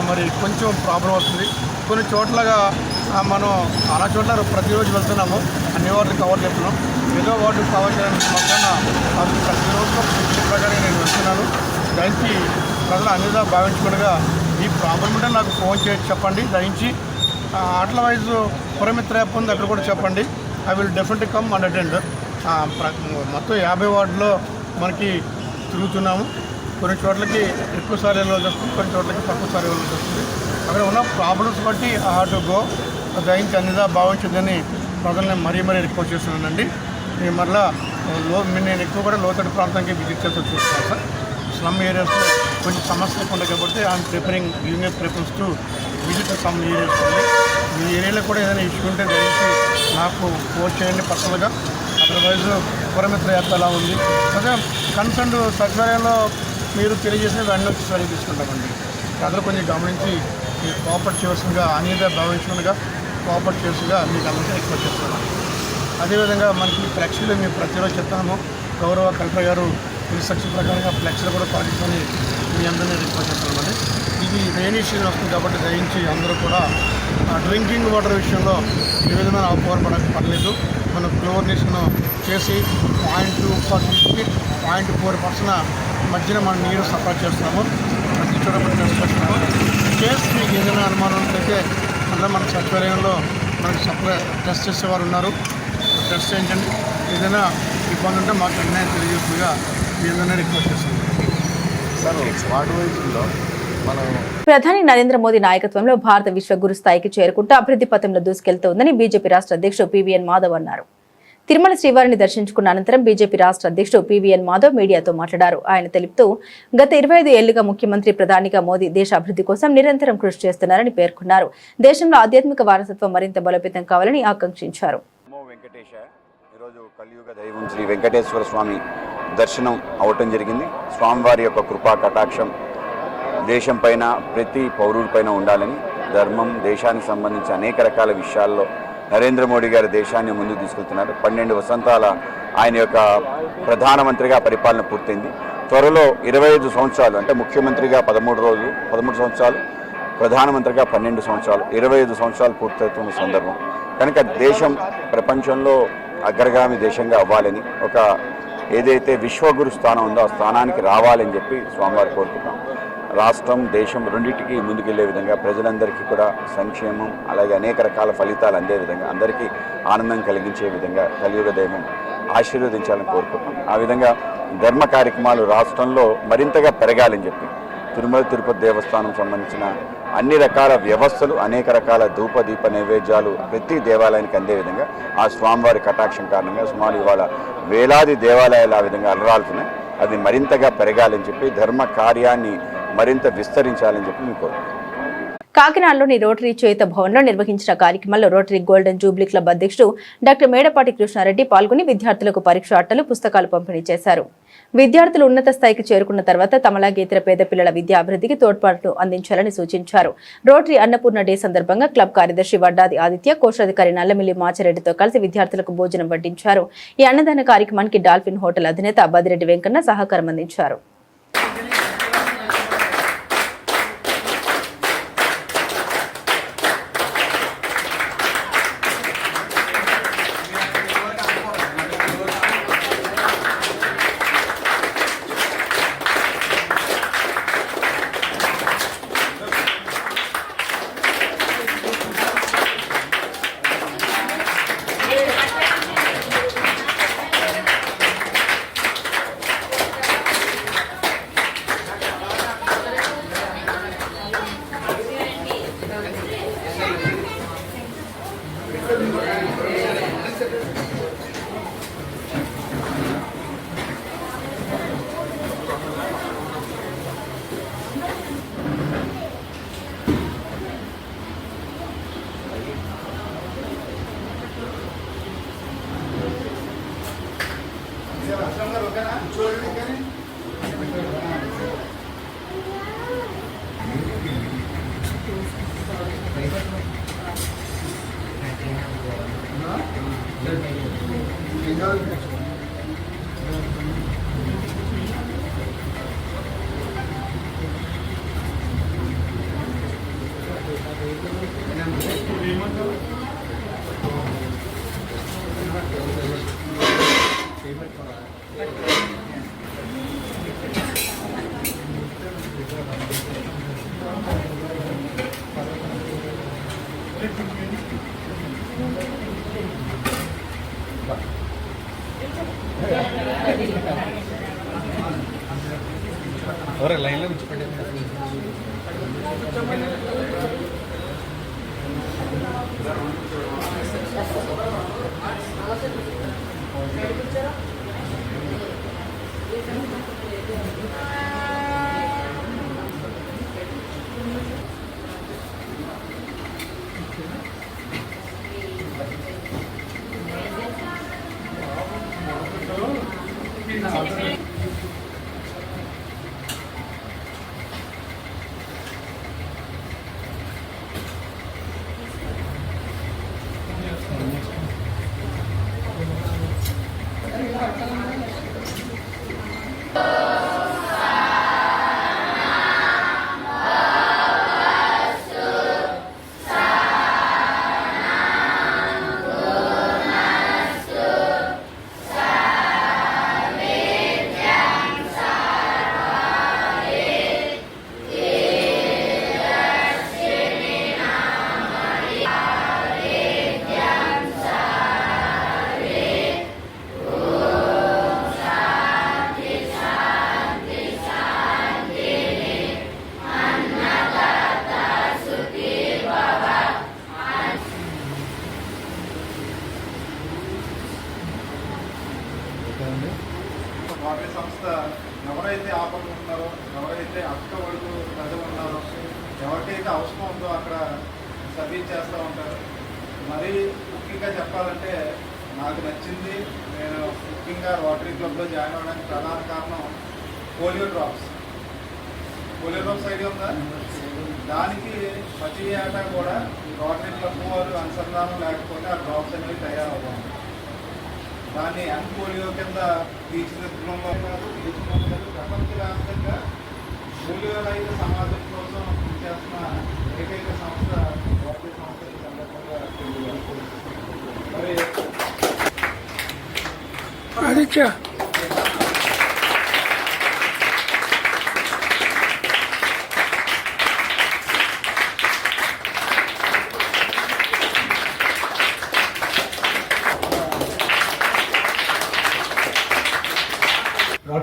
మరి కొంచెం ప్రాబ్లం వస్తుంది. కొన్ని చోట్లగా మనం చాలా చోట్ల ప్రతిరోజు వెళ్తున్నాము. అన్ని వార్డులు కవర్ చేస్తున్నాం. ఏదో వార్డు కవర్ చేయడానికి మాత్రం ప్రతిరోజు ప్రకారం నేను వెళ్తున్నాను. దయచి ప్రజలు అన్నిదా భావించుకునగా ఈ ప్రాబ్లం ఉంటే నాకు ఫోన్ చేసి చెప్పండి. దయించి అట్ల వైజ్ పురమిత్ర యాప్ ఉంది, అక్కడ కూడా చెప్పండి. I will definitely come and attend. మొత్తం 50 వార్డులో మనకి తిరుగుతున్నాము. కొన్ని చోట్లకి ఎక్కువ సార్లు వెళ్ళాల్సి వస్తుంది, కొన్ని చోట్లకి తక్కువ సార్లు వెళ్ళాల్సి వస్తుంది. అక్కడ ఉన్న ప్రాబ్లమ్స్ బట్టి ఆ టు గో. దయించి అన్నిదా భావించదని ప్రజల్ని మరీ రిక్వెస్ట్ చేస్తున్నానండి. నేను మరలా నేను ఎక్కువ కూడా లోతట్టు ప్రాంతానికి విజిట్ చేస్తూ చూస్తున్నాను సార్. స్లమ్ ఏరియాస్లో కొంచెం సమస్యలు ఉన్నాయి కాబట్టి I'm preparing union preference to visit some areas ఉంది. మీ ఏరియాలో కూడా ఏదైనా ఇష్యూ ఉంటే దయచేసి నాకు పోస్ట్ చేయండి పర్సనల్గా. అదర్వైజ్ పురమిత్ర యాప్ ఎలా ఉంది అదే కన్సర్న్ సచివాలయంలో మీరు తెలియజేసిన వెంటనే వచ్చి సరి తీసుకుంటామండి. ప్రజలు కొంచెం గమనించి మీరు కోఆపరేట్ చేయవలసిందిగా అనేది భావించకుండా కోఆపరేట్ చేసిగా మీకు అందరికీ రిక్వెస్ట్ చేస్తున్నాను. అదేవిధంగా మనకి ఫ్లెక్సీలు మేము ప్రతిరోజు చెప్తాము. గౌరవ కలెక్టర్ గారు ఇన్స్ట్రక్షన్ ప్రకారంగా ఫ్లెక్సీలు కూడా పాటించుకొని మీ అందరినీ రిక్వెస్ట్ చేస్తున్నామండి. ఇది రైనీ సీజన్ వస్తుంది కాబట్టి దయించి అందరూ కూడా డ్రింకింగ్ వాటర్ విషయంలో ఏ విధమైన పడలేదు. మనం క్లోరినేషన్ చేసి 0.2% 0.4% మధ్యన మనం నీరు సప్లై చేస్తున్నాము. ప్రతి చోట టెస్ట్ చేస్తున్నాము. చేసి మీకు ఏదైనా అనుమానం ఉంటే అందులో మన సచివాలయంలో మనకి సప్లై టెస్ట్ చేసేవారు ఉన్నారు. టెస్ట్ చేయించండి. ఏదైనా ఇబ్బంది ఉంటే మాకు అన్నీ తెలియజేస్తుగా ఏదైనా రిక్వెస్ట్ చేస్తున్నాం. సార్ వార్డు వైద్యుల్లో ప్రధాని నరేంద్ర మోదీ నాయకత్వంలో భారత విశ్వగురు స్థాయికి చేరుకుంటూ అభివృద్ధి పథంలో దూసుకెళ్తోందని బీజేపీ రాష్ట్ర అధ్యక్షుడు పీవీఎన్ మాధవ్ అన్నారు. తిరుమల శ్రీవారిని దర్శించుకున్న అనంతరం బీజేపీ రాష్ట్ర అధ్యక్షుడు పీవీఎన్ మాధవ్ మీడియాతో మాట్లాడారు. ఆయన తెలుపుతూ గత 25 ఏళ్లుగా ముఖ్యమంత్రి ప్రధానిగా మోదీ దేశ అభివృద్ధి కోసం నిరంతరం కృషి చేస్తున్నారని పేర్కొన్నారు. దేశంలో ఆధ్యాత్మిక వారసత్వం మరింత బలోపేతం కావాలని ఆకాంక్షించారు. ఈరోజు కలియుగ దైవం శ్రీ వెంకటేశ్వర స్వామి దర్శనం అవటం జరిగింది. స్వామివారి యొక్క కృపా కటాక్షం దేశం పైన ప్రతి పౌరుడి పైన ఉండాలని ధర్మం దేశానికి సంబంధించి అనేక రకాల విషయాల్లో నరేంద్ర మోడీ గారు దేశాన్ని ముందుకు తీసుకెళ్తున్నారు. 12 వసంతాల ఆయన యొక్క ప్రధానమంత్రిగా పరిపాలన పూర్తయింది. త్వరలో 25 సంవత్సరాలు అంటే ముఖ్యమంత్రిగా 13 సంవత్సరాలు, ప్రధానమంత్రిగా 12 సంవత్సరాలు, 25 సంవత్సరాలు పూర్తవుతున్న సందర్భం కనుక దేశం ప్రపంచంలో అగ్రగామి దేశంగా అవ్వాలని ఒక ఏదైతే విశ్వగురు స్థానం ఉందో ఆ స్థానానికి రావాలని చెప్పి స్వామివారు కోరుకుంటాం. రాష్ట్రం దేశం రెండింటికి ముందుకెళ్లే విధంగా ప్రజలందరికీ కూడా సంక్షేమం అలాగే అనేక రకాల ఫలితాలు అందే విధంగా అందరికీ ఆనందం కలిగించే విధంగా కలియుగ దైవం ఆశీర్వదించాలని కోరుకుంటున్నాం. ఆ విధంగా ధర్మ కార్యక్రమాలు రాష్ట్రంలో మరింతగా పెరగాలని చెప్పి తిరుమల తిరుపతి దేవస్థానం సంబంధించిన అన్ని రకాల వ్యవస్థలు, అనేక రకాల ధూప దీప నైవేద్యాలు ప్రతి దేవాలయానికి అందే విధంగా ఆ స్వామివారి కటాక్షం కారణంగా సుమారు ఇవాళ వేలాది దేవాలయాలు ఆ విధంగా అలరాలుతున్నాయి. అది మరింతగా పెరగాలని చెప్పి ధర్మ కార్యాన్ని మరింత విస్తరించాలని చెప్పి మేము కోరుకుంటున్నాం. కాకినాడలోని రోటరీ చేయుత భవన్లో నిర్వహించిన కార్యక్రమంలో రోటరీ గోల్డెన్ జూబ్లీ క్లబ్ అధ్యక్షుడు డాక్టర్ మేడపాటి కృష్ణారెడ్డి పాల్గొని విద్యార్థులకు పరీక్ష అట్టలు, పుస్తకాలు పంపిణీ చేశారు. విద్యార్థులు ఉన్నత స్థాయికి చేరుకున్న తర్వాత తమలాగేతర పేద పిల్లల విద్యా అభివృద్ధికి తోడ్పాటు అందించాలని సూచించారు. రోటరీ అన్నపూర్ణ డే సందర్భంగా క్లబ్ కార్యదర్శి వడ్డాది ఆదిత్య, కోశాధికారి నల్లమిల్లి మాచిరెడ్డితో కలిసి విద్యార్థులకు భోజనం వడ్డించారు. ఈ అన్నదాన కార్యక్రమానికి డాల్ఫిన్ హోటల్ అధినేత బదిరెడ్డి వెంకన్న సహకారం అందించారు. లైన్లో ఉంచిపెట్టారు. వాటి సంస్థ ఎవరైతే ఆపడుతున్నారో, ఎవరైతే అక్కవడుకు ప్రజలు ఉన్నారో, ఎవరికైతే అవసరం ఉందో అక్కడ సర్వీస్ చేస్తూ ఉంటారు. మరీ ముఖ్యంగా చెప్పాలంటే నాకు నచ్చింది, నేను ముఖ్యంగా రోటరీ క్లబ్లో జాయిన్ అవ్వడానికి ప్రధాన కారణం polio drops. Polio drops idea ఉందా? దానికి ప్రతి ఏటా కూడా రోటరీ క్లబ్ వారు అనుసంధానం లేకపోతే ఆ డ్రాప్స్ అనేవి తయారవ్వాలి. దాన్ని యంగ్ పోలియో కింద తీర్చిదిద్దడంలో కాదు, ప్రపంచవ్యాప్తంగా పోలియో రహిత సమాజం కోసం చేస్తున్న ఏకైక సంస్థ రోటరీ సంస్థ ఈ సందర్భంగా మరి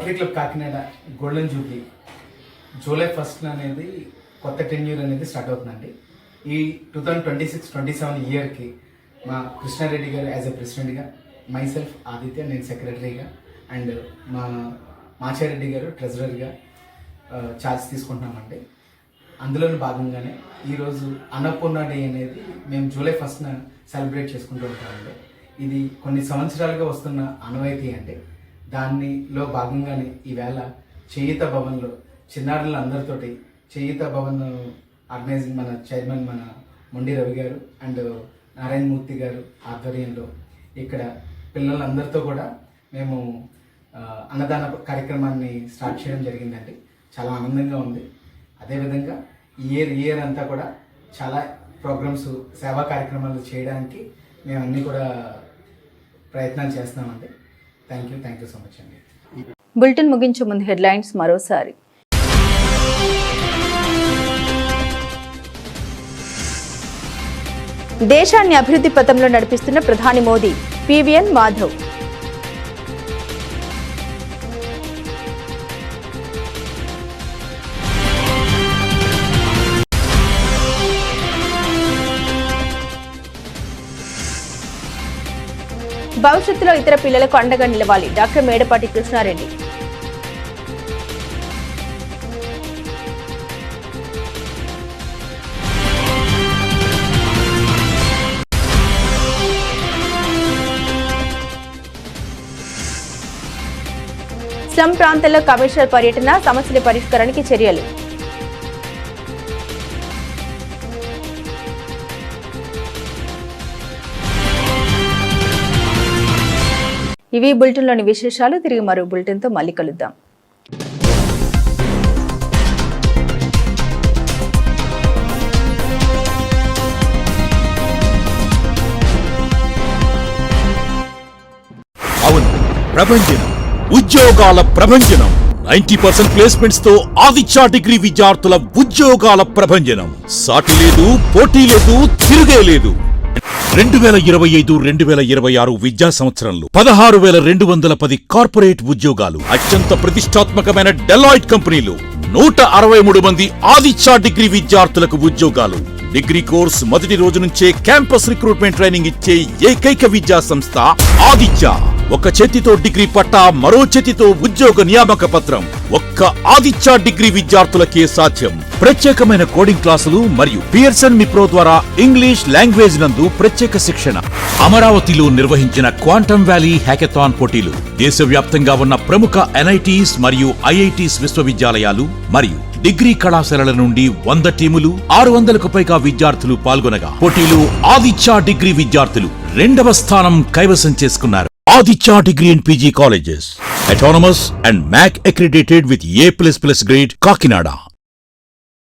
rotary club Kakinada golden Jubilee July 1 అనేది కొత్త టెన్యూర్ అనేది స్టార్ట్ అవుతుందండి. ఈ 2026-27 ఇయర్కి మా కృష్ణారెడ్డి గారు యాజ్ ఎ ప్రెసిడెంట్గా, మైసెల్ఫ్ ఆదిత్య నేను సెక్రటరీగా, అండ్ మా మాచారెడ్డి గారు ట్రెజరర్గా ఛార్జ్ తీసుకుంటున్నామండి. అందులోని భాగంగానే ఈరోజు అన్నపూర్ణ డే అనేది మేము జూలై 1న సెలబ్రేట్ చేసుకుంటూ ఉంటామండి. ఇది కొన్ని సంవత్సరాలుగా వస్తున్న ఆనవాయితీ అండి. దానిలో భాగంగానే ఈవేళ చేయూత భవన్లో చిన్నారులందరితోటి చేయూత భవన్ ఆర్గనైజింగ్ మన చైర్మన్ మన మొండి రవి గారు అండ్ నారాయణమూర్తి గారు ఆధ్వర్యంలో ఇక్కడ పిల్లలందరితో కూడా మేము అన్నదాన కార్యక్రమాన్ని స్టార్ట్ చేయడం జరిగిందండి. చాలా ఆనందంగా ఉంది. అదేవిధంగా ఇయర్ అంతా కూడా చాలా ప్రోగ్రామ్స్, సేవా కార్యక్రమాలు చేయడానికి మేము అన్నీ కూడా ప్రయత్నాలు చేస్తున్నామండి. థ్యాంక్ యూ సో మచ్ అండి. బులెటిన్ ముగించే ముందు హెడ్లైన్స్ మరోసారి. దేశాన్ని అభివృద్ధి పథంలో నడిపిస్తున్న ప్రధాని మోదీ, పివిఎన్ మాధవ్. భవిష్యత్తులో ఇతర పిల్లలకు అండగా నిలవాలి, డాక్టర్ మేడపాటి కృష్ణారెడ్డి. స్లమ్ ప్రాంతాల్లో కమిషనర్ పర్యటన, సమస్యల పరిష్కారానికి చర్యలు. ఇవి బులెటిన్లోని విశేషాలు. తిరిగి మరో బులెటిన్తో మళ్ళీ కలుద్దాం. అవును, ప్రభంజనం, ఉద్యోగాల ప్రభంజనం. 90% ప్లేస్మెంట్స్ తో ఆదిత్య డిగ్రీ విద్యార్థుల ఉద్యోగాల ప్రభంజనం. సాటి లేదు, పోటీ లేదు, తిరుగే లేదు. 2025-2026 విద్యా సంవత్సరంలో 16,210 కార్పొరేట్ ఉద్యోగాలు. అత్యంత ప్రతిష్టాత్మకమైన డెలాయిట్ కంపెనీలు 163 మంది ఆదిత్య డిగ్రీ విద్యార్థులకు ఉద్యోగాలు. డిగ్రీ కోర్స్ మొదటి రోజు నుంచే క్యాంపస్ రిక్రూట్మెంట్ ట్రైనింగ్ ఇచ్చే ఏకైక విద్యా సంస్థ ఆదిత్య. ఒక చేతితో డిగ్రీ పట్టా, మరో చేతితో ఉద్యోగ నియామక పత్రం ఒక్క ఆదిత్య డిగ్రీ విద్యార్థులకే సాధ్యం. ప్రత్యేకమైన కోడింగ్ క్లాసులు మరియు పియర్సన్ మిప్రో ద్వారా ఇంగ్లీష్ లాంగ్వేజ్ నందు ప్రత్యేక శిక్షణ. అమరావతిలో నిర్వహించిన క్వాంటమ్ వ్యాలీ హ్యాకథాన్ పోటీలు దేశవ్యాప్తంగా ఉన్న ప్రముఖ ఎన్ఐటీస్ మరియు ఐఐటీస్ విశ్వవిద్యాలయాలు మరియు డిగ్రీ కళాశాలల నుండి 100 టీములు, 600కు పైగా విద్యార్థులు పాల్గొనగా పోటీలో ఆదిత్య డిగ్రీ విద్యార్థులు 2వ స్థానం కైవసం చేసుకున్నారు. Aditya Degree and PG Colleges, autonomous and MAC accredited with A++ grade, Kakinada.